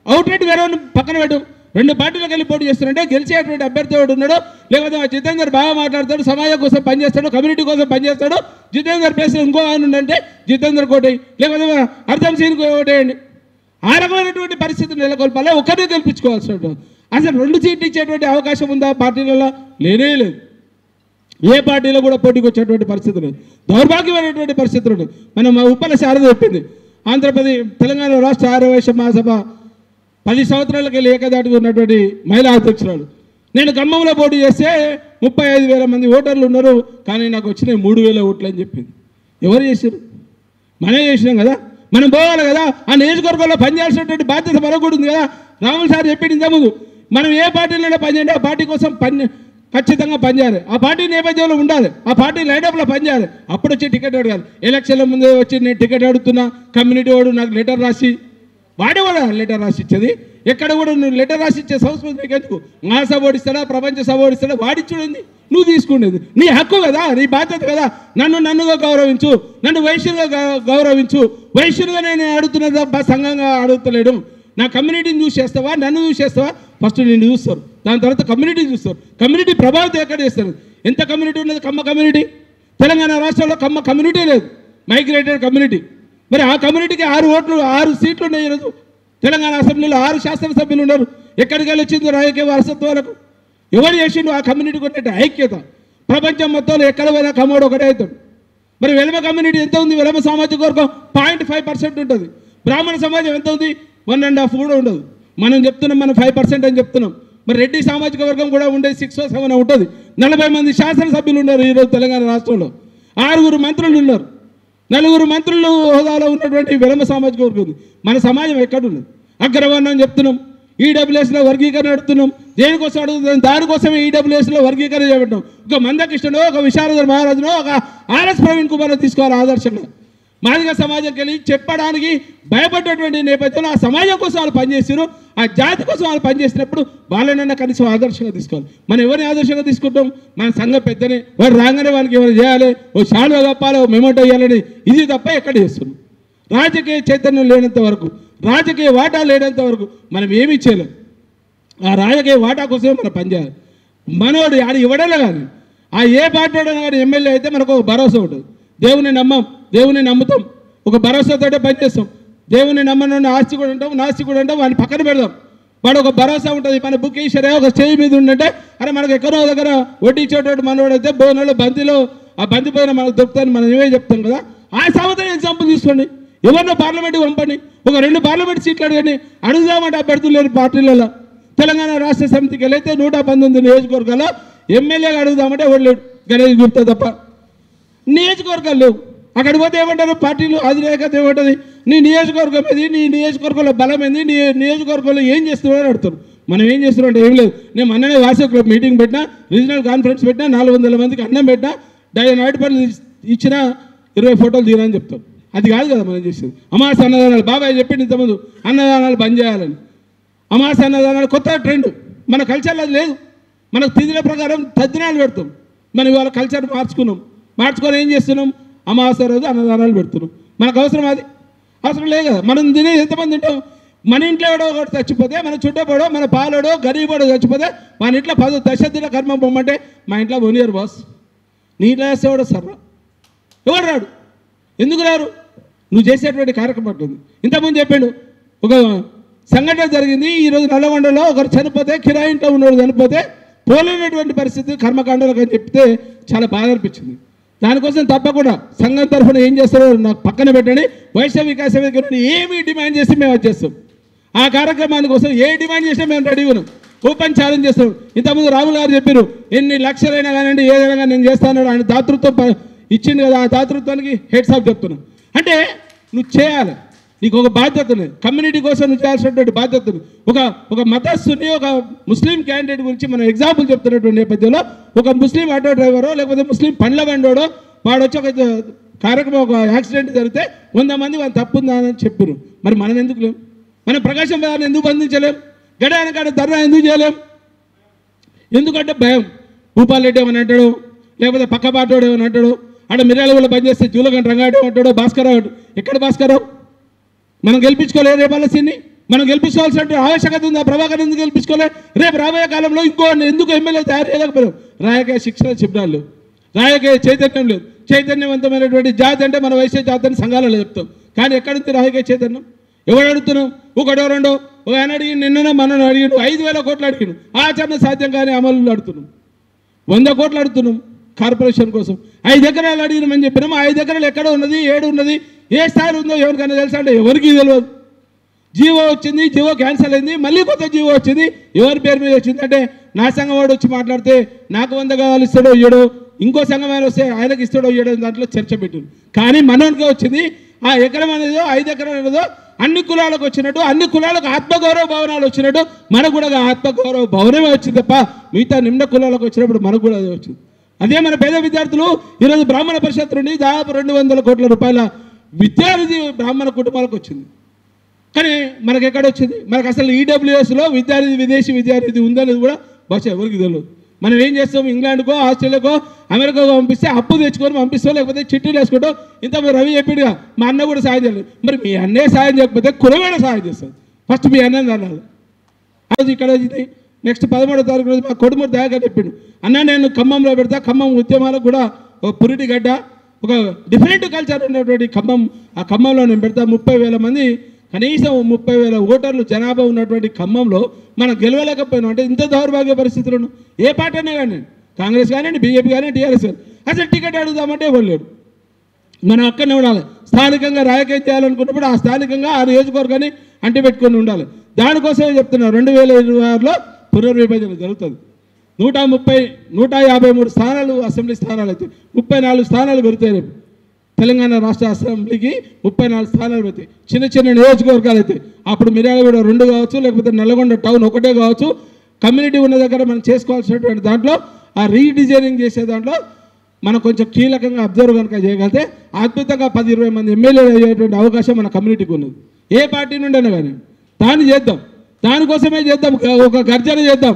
అవుట్ రైట్ వేరే పక్కన పెట్టు. 2 పార్టీలకు వెళ్ళి పోటీ చేస్తున్నారంటే గెలిచేటువంటి అభ్యర్థి ఎవడు ఉన్నాడో, లేకపోతే జితేందర్ బాగా మాట్లాడతాడు, సమాజం కోసం పనిచేస్తాడు, కమ్యూనిటీ కోసం పనిచేస్తాడు, జితేందర్ ప్లేస్లో ఇంకో ఆయన ఉండంటే జితేందర్ కోటేయి, లేకపోతే అర్థం సీన్ ఓటేయండి. ఆ రకమైనటువంటి పరిస్థితిని నెలకొల్పాలి. ఒకరిని గెలిపించుకోవాల్సి ఉంటుంది. అసలు 2 సీట్లు ఇచ్చేటువంటి అవకాశం ఉందా పార్టీలలో? లేనే లేదు. ఏ పార్టీలో కూడా పోటీకి వచ్చేటువంటి పరిస్థితి లేదు. దౌర్భాగ్యమైనటువంటి పరిస్థితులు ఉన్నాయి. మనం ఉప్పల శారద చెప్పింది, తెలంగాణ రాష్ట్ర ఆర్యవైశ్య మహాసభ 10 సంవత్సరాలకి వెళ్ళి ఏకదాటిగా ఉన్నటువంటి మహిళా అధ్యక్షురాలు. నేను ఖమ్మంలో పోటీ చేస్తే 35,000 మంది ఓటర్లు ఉన్నారు, కానీ నాకు వచ్చినాయి 3,000 ఓట్లు అని చెప్పింది. ఎవరు చేశారు? మనమే చేసినాం కదా. మనం పోవాలి కదా. ఆ నియోజకవర్గంలో పనిచేయాల్సినటువంటి బాధ్యత మనకు కూడా ఉంది కదా. రాములు సార్ చెప్పింది ఇంతకుముందు, మనం ఏ పార్టీలోనే పనిచేయండి, ఆ పార్టీ కోసం ఖచ్చితంగా పనిచేయాలి. ఆ పార్టీ నేపథ్యంలో ఉండాలి, ఆ పార్టీ లైనప్లో పనిచేయాలి. అప్పుడు వచ్చి టికెట్ అడగాలి. ఎలక్షన్ల ముందే వచ్చి నేను టికెట్ అడుగుతున్నా, కమ్యూనిటీ వాడు నాకు లెటర్ రాసి, వాడేవాడా లెటర్ రాసి ఇచ్చేది? ఎక్కడ కూడా నువ్వు లెటర్ రాసి ఇచ్చే సంస్కృతి నీకు ఎందుకు? మా సభ ఓడిస్తాడా, ప్రపంచ సభ ఓడిస్తాడా, వాడిచ్చుడేంది? నువ్వు తీసుకునేది నీ హక్కు కదా, నీ బాధ్యత కదా. నన్నుగా గౌరవించు, నన్ను వైశ్యులుగా గౌరవించు. వైశ్యులుగా నేను అడుగుతున్నది తప్ప సంఘంగా అడుగుతలేడు. నా కమ్యూనిటీని చూసి చేస్తావా, నన్ను చూసి చేస్తావా? ఫస్ట్ నిన్ను చూస్తారు, దాని తర్వాత కమ్యూనిటీని చూస్తారు. కమ్యూనిటీ ప్రభావితం ఎక్కడ చేస్తారు? ఎంత కమ్యూనిటీ ఉన్నది? కమ్మ కమ్యూనిటీ. తెలంగాణ రాష్ట్రంలో కమ్మ కమ్యూనిటీ లేదు, మైగ్రేటెడ్ కమ్యూనిటీ. మరి ఆ కమ్యూనిటీకి 6 సీట్లు ఉన్నాయి. ఈరోజు తెలంగాణ అసెంబ్లీలో 6 శాసనసభ్యులు ఉన్నారు. ఎక్కడికి వెళ్ళి వచ్చింది రాజకీయ వారసత్వాలకు? ఎవరు చేసిండు ఆ కమ్యూనిటీకి ఉన్నట్టు ఐక్యత? ప్రపంచం మొత్తంలో ఎక్కడ పోయినా కమ్మోడు ఒకటే అవుతాడు. మరి వెలమ కమ్యూనిటీ ఎంత ఉంది? వెలమ సామాజిక వర్గం 0.5% ఉంటుంది. బ్రాహ్మణ సమాజం ఎంత ఉంది? 1.5 కూడా ఉండదు. మనం చెప్తున్నాం మనం 5% అని చెప్తున్నాం. మరి రెడ్డి సామాజిక వర్గం కూడా ఉండేది 6 or 7 ఉంటుంది. 40 మంది శాసనసభ్యులు ఉన్నారు ఈరోజు తెలంగాణ రాష్ట్రంలో. 6 మంత్రులు ఉన్నారు. 4 మంత్రులు హోదాలో ఉన్నటువంటి వెలమ సామాజిక వర్గం ఉంది. మన సమాజం ఎక్కడున్నది? అగ్రవర్ణం చెప్తున్నాం, ఈడబ్ల్యూఎస్లో వర్గీకరణ అడుగుతున్నాం. దేనికోసం అడుగుతున్నాం? దానికోసమే ఈడబ్ల్యూఎస్లో వర్గీకరణ చేయబడ్డాం. ఒక మందకృష్ణనో, ఒక విశారద మహారాజునో, ఒక ఆర్ఎస్ ప్రవీణ్ కుమార్ను తీసుకోవాలి ఆదర్శంగా. మాదిగ సమాజంకి వెళ్ళి చెప్పడానికి భయపడ్డటువంటి నేపథ్యంలో ఆ సమాజం కోసం వాళ్ళు పనిచేసారు, ఆ జాతి కోసం వాళ్ళు పనిచేసినప్పుడు వాళ్ళనన్నా కనీసం ఆదర్శంగా తీసుకోవాలి. మనం ఎవరిని ఆదర్శంగా తీసుకుంటాం? మన సంఘ పెద్దనే. వాడు రాగానే వాళ్ళకి ఎవరు చేయాలి, ఓ శాలువా కప్పాలి, ఓ మెమోటో వేయాలని, ఇది తప్ప ఎక్కడ చేస్తున్నాం? రాజకీయ చైతన్యం లేనంత వరకు, రాజకీయ వాటా లేనంత వరకు మనం ఏమీ చేయలేం. ఆ రాజకీయ వాటా కోసమే మనం పనిచేయాలి. మనోడు ఆడ ఇవ్వడలే కానీ ఆ ఏ పార్టీ కానీ ఎమ్మెల్యే అయితే మనకు ఒక భరోసా ఉంటుంది. దేవుని దేవుని నమ్ముతాం, ఒక భరోసాతోటే పనిచేస్తాం. దేవుని నమ్మను ఆస్తి కూడా ఉంటాం, నాస్తి కూడా ఉంటాం. వాడిని పక్కన పెడదాం. వాడు ఒక భరోసా ఉంటుంది. మన బుక్ ఈశ్వరే ఒక స్టేజ్ మీద ఉండంటే అరే మనకు ఎక్కడో దగ్గర వడ్డీ ఇచ్చేటట్టు మనోడు అయితే బోనాలు బంతిలో ఆ బంతి పైన మనకు దొరుకుతాయని మనం ఏమే చెప్తాం కదా. ఆ సంవత్సరం ఎగ్జాంపుల్ తీసుకోండి. ఎవరినో పార్లమెంట్కి పంపండి, ఒక 2 పార్లమెంట్ సీట్లు అడగండి. అడుగుదామంటే అభ్యర్థులు లేని పార్టీలలో. తెలంగాణ రాష్ట్ర సమితికి వెళ్ళైతే 119 నియోజకవర్గాల్లో ఎమ్మెల్యేగా అడుగుదామంటే ఎవరు లేడు, గణేష్ గుప్తా తప్ప. నియోజకవర్గాలు లేవు. అక్కడికి పోతే ఏమంటారు పార్టీలు, అధినేకత ఏమంటుంది, నీ నియోజకవర్గం ఏది, నీ నియోజకవర్గంలో బలం ఏంది, నీ నియోజకవర్గంలో ఏం చేస్తున్నావు అని అడుగుతారు. మనం ఏం చేస్తున్నాం అంటే ఏం లేదు. నేను మొన్ననే వాసవి క్లబ్ మీటింగ్ పెట్టినా, రీజనల్ కాన్ఫరెన్స్ పెట్టినా, 400 మందికి అన్నం పెట్టినా, నాటి పనులు ఇచ్చినా 20 ఫోటోలు తీరని చెప్తాం. అది కాదు కదా మనం చేసేది. అమాస అన్నదానాలు బాబాయ్ చెప్పింది ఇంతకుముందు, అన్నదానాలు బంద్ చేయాలని. అమాస అన్నదానాలు కొత్త ట్రెండ్, మన కల్చర్లో అది లేదు. మనకు తిథుల ప్రకారం తద్దినాలు పెడతాం. మనం ఇవాళ కల్చర్ మార్చుకొని ఏం చేస్తున్నాం? అమావాస రోజు అన్నదానాలు పెడుతున్నాం. మనకు అవసరం? అది అవసరం లేదు కదా. మనం తినే ఎంతమంది ఉంటాం? మన ఇంట్లో ఎవడో ఒకటి చచ్చిపోతే, మన చుట్టపడో, మన పాలోడో, గరీబోడో చచ్చిపోతే మన ఇంట్లో 10 దశదిన కర్మ పొమ్మంటే మా ఇంట్లో పోనీయరు బాస్. నీ ఇంట్లో వేసేవాడు సర్రా, ఎవరు రాడు. ఎందుకు రారు? నువ్వు చేసేటువంటి కార్యక్రమం ఉంటుంది. ఇంతకుముందు చెప్పాడు, ఒక సంఘటన జరిగింది. ఈరోజు నల్లగొండలో ఒకరు చనిపోతే, కిరాయి ఇంట్లో ఉన్నవాడు చనిపోతే పోలేనటువంటి పరిస్థితి కర్మకాండలకు అని చెప్తే చాలా బాధ అనిపించింది. దానికోసం తప్పకుండా సంఘం తరఫున ఏం చేస్తారో నాకు పక్కన పెట్టండి. వైశ్య వికాస వేదిక ఏమి డిమాండ్ చేసి మేము వచ్చేస్తాం. ఆ కార్యక్రమాన్ని కోసం ఏ డిమాండ్ చేసినా మేము రెడీ ఉన్నాం. ఓపెన్ ఛాలెంజ్ చేస్తాం. ఇంతకుముందు రాహుల్ గారు చెప్పారు, ఎన్ని లక్షలైనా కానివ్వండి ఏదైనా కానీ నేను చేస్తాను. ఆయన దాతృత్వం ఇచ్చింది కదా, ఆ దాతృత్వానికి హెడ్స్ ఆఫ్ చెప్తున్నాం. అంటే నువ్వు చేయాలి, నీకు ఒక బాధ్యత ఉంది. కమ్యూనిటీ కోసం నువ్వు చేయాల్సినటువంటి బాధ్యత ఉంది. ఒక మతస్థుని, ఒక ముస్లిం క్యాండిడేట్ గురించి మనం ఎగ్జాంపుల్ చెప్తున్నటువంటి నేపథ్యంలో ఒక ముస్లిం ఆటో డ్రైవరో లేకపోతే ముస్లిం పండ్ల బండోడో వాడు వచ్చి ఒక కార్యక్రమం, ఒక యాక్సిడెంట్ జరిగితే 100 మంది వాళ్ళు తప్పుందా అని చెప్పారు. మరి మనం ఎందుకు లేం? మనం ప్రకాశం బజార్ని ఎందుకు బంధించలేం? గడానకాడ ధర్నా ఎందుకు చేయలేం? ఎందుకంటే భయం. భూపాల్ రెడ్డి ఏమని అంటాడు, లేకపోతే పక్క పాటోడు ఏమని అంటాడు, ఆడ మిర్యాలగూడలో పనిచేస్తే జూలగంట రంగాడు అంటాడు, భాస్కరరావు. ఎక్కడ భాస్కరరావు? మనం గెలిపించుకోలేదు రేపు వాళ్ళని. మనం గెలిపించుకోవాల్సిన ఆవశ్యకత ఉంది. ఆ ప్రభాకర్ ఎందుకు గెలిపించుకోలే? రేపు రాబోయే కాలంలో ఇంకో ఎందుకు ఎమ్మెల్యే తయారు చేయలేకపోయాం? రాజకీయ శిక్షణ శిబిరాలు, రాజకీయ చైతన్యం లేదు. చైతన్యవంతమైనటువంటి జాతి అంటే మన వైశ్య జాతి అని సంఘాలలో చెప్తాం. కానీ ఎక్కడుంది రాజకీయ చైతన్యం? ఎవడు అడుగుతున్నాం? ఒకటో రెండో ఒక ఆయన అడిగి నిన్ననే మనను అడిగాడు, 5,000 కోట్లు అడిగాడు. ఆచరణ సాధ్యం కానీ అమలు అడుగుతున్నాం. 100 కోట్లు అడుగుతున్నాం కార్పొరేషన్ కోసం. 5 ఎకరాలు అడిగినామని చెప్పినాము. 5 ఎకరాలు ఎక్కడ ఉన్నది, ఏడు ఉన్నది, ఏ స్థాయిలో ఉందో ఎవరికైనా తెలుసా అంటే ఎవరికి తెలియదు. జీవో వచ్చింది, జీవో క్యాన్సిల్ అయింది, మళ్ళీ కొత్త జీవో వచ్చింది. ఎవరి పేరు మీద వచ్చింది అంటే నా సంఘం వాడు వచ్చి మాట్లాడితే నాకు 100 కావాలి ఇస్తాడో ఇయ్యడో, ఇంకో సంఘం ఆయన వస్తే ఆయనకి ఇస్తాడో ఇయ్యడో దాంట్లో చర్చ పెట్టింది. కానీ మనోనికే వచ్చింది. ఆ ఎకరం అనేదో 5 ఎకరాలు అనేదో అన్ని కులాలకు వచ్చినట్టు, అన్ని కులాలకు ఆత్మగౌరవ భవనాలు వచ్చినట్టు మనకు కూడా ఆత్మగౌరవ భవనమే వచ్చింది తప్ప మిగతా నిమ్న కులాలకు వచ్చినప్పుడు మనకు కూడా అదే వచ్చింది. అదే మన పేద విద్యార్థులు ఈరోజు బ్రాహ్మణ పరిషత్ నుండి దాదాపు 200 కోట్ల రూపాయల విద్యానిధి బ్రాహ్మణ కుటుంబాలకు వచ్చింది. కానీ మనకు ఎక్కడ వచ్చింది? మనకు అసలు ఈడబ్ల్యూఎస్లో విద్యానిధి, విదేశీ విద్యానిధి ఉందనేది కూడా బహుశా ఎవరికి తెలియదు. మనం ఏం చేస్తాం? ఇంగ్లాండ్కో, ఆస్ట్రేలియాకో, అమెరికాకో పంపిస్తే అప్పు తెచ్చుకొని పంపిస్తాం, లేకపోతే చిట్టీలు వేసుకుంటాం. ఇంతకుముందు రవి చెప్పిడుగా మా అన్న కూడా సాయం చేయలేదు. మరి మీ అన్నే సాయం చేయకపోతే కులవేళ సాయం చేస్తాను. ఫస్ట్ మీ అన్నని అనాలి. అది ఇక్కడ నెక్స్ట్ 13వ తారీఖు రోజు మా కొడుమూరు దయాగా చెప్పిండు, అన్న నేను ఖమ్మంలో పెడతా, ఖమ్మం ఉద్యమాలకు కూడా ఒక పురిటి గడ్డ, ఒక డిఫరెంట్ కల్చర్ ఉన్నటువంటి ఖమ్మం, ఆ ఖమ్మంలో నేను పెడతా. 30,000 మంది, కనీసం 30,000 ఓటర్లు జనాభా ఉన్నటువంటి ఖమ్మంలో మనం గెలవలేకపోయినాం అంటే ఇంత దౌర్భాగ్య పరిస్థితులను ఏ పార్టీ అయినా కానీ కాంగ్రెస్ కానివ్వండి, బీజేపీ కానివ్వండి, టీఆర్ఎస్ కానీ. అసలు టికెట్ అడుగుదామంటే ఇవ్వలేడు. మనం అక్కడనే ఉండాలి. స్థానికంగా రాజకీయం చేయాలనుకున్నప్పుడు ఆ స్థానికంగా ఆ నియోజకవర్గాన్ని అంటిపెట్టుకొని ఉండాలి. దానికోసమే చెప్తున్నారు 2026లో పునర్విభజన జరుగుతుంది. 153 స్థానాలు అసెంబ్లీ స్థానాలు అయితే 34 స్థానాలు పెడతాయి. రేపు తెలంగాణ రాష్ట్ర అసెంబ్లీకి 34 స్థానాలు పెడతాయి. చిన్న చిన్న నియోజకవర్గాలు అయితే అప్పుడు మిర్యాలగూడ 2 కావచ్చు, లేకపోతే నల్గొండ టౌన్ 1 కావచ్చు. కమ్యూనిటీ ఉన్న దగ్గర మనం చేసుకోవాల్సినటువంటి దాంట్లో ఆ రీడిజైనింగ్ చేసే దాంట్లో మనం కొంచెం కీలకంగా అబ్జర్వ్ కనుక చేయగలిగితే అద్భుతంగా 10-20 మంది ఎమ్మెల్యేలు అయ్యేటువంటి అవకాశం మన కమ్యూనిటీకి ఉన్నది. ఏ పార్టీ నుండి అయినా కానీ దాన్ని చేద్దాం. దానికోసమే చేద్దాం. ఒక గర్జన చేద్దాం.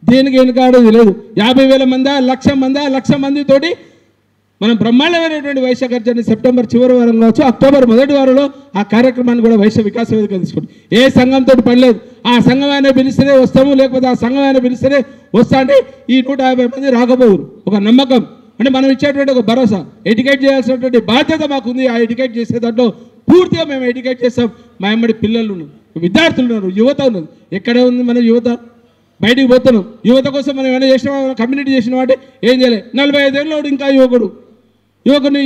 దేనికి వెనుకాడేది లేదు. 50,000 మంది, 1,00,000 మందితోటి మనం బ్రహ్మాండమైనటువంటి వైశ్య గర్జన సెప్టెంబర్ చివరి వారం కావచ్చు, అక్టోబర్ మొదటి వారంలో ఆ కార్యక్రమాన్ని కూడా వైశ్య వికాస వేదిక తీసుకుంటాం. ఏ సంఘంతో పనిలేదు. ఆ సంఘం అయినా పిలిస్తేనే వస్తాము, లేకపోతే ఆ సంఘం అయినా పిలిస్తేనే వస్తా అంటే ఈ 150 మంది రాకపోరు. ఒక నమ్మకం అంటే మనం ఇచ్చేటువంటి ఒక భరోసా. ఎడ్యుకేట్ చేయాల్సినటువంటి బాధ్యత మాకుంది. ఆ ఎడ్యుకేట్ చేసే దాంట్లో పూర్తిగా మేము ఎడ్యుకేట్ చేస్తాం. మా ఎమ్మడి పిల్లలు ఉన్నారు, విద్యార్థులు ఉన్నారు, యువత ఉన్నారు. ఎక్కడే ఉంది మన యువత? బయటికి పోతున్నాం. యువత కోసం మనం ఏమైనా చేసిన కమ్యూనిటీ చేసిన వాటి ఏం చేయలేదు. 45 ఏళ్ళోడు ఇంకా యువకుని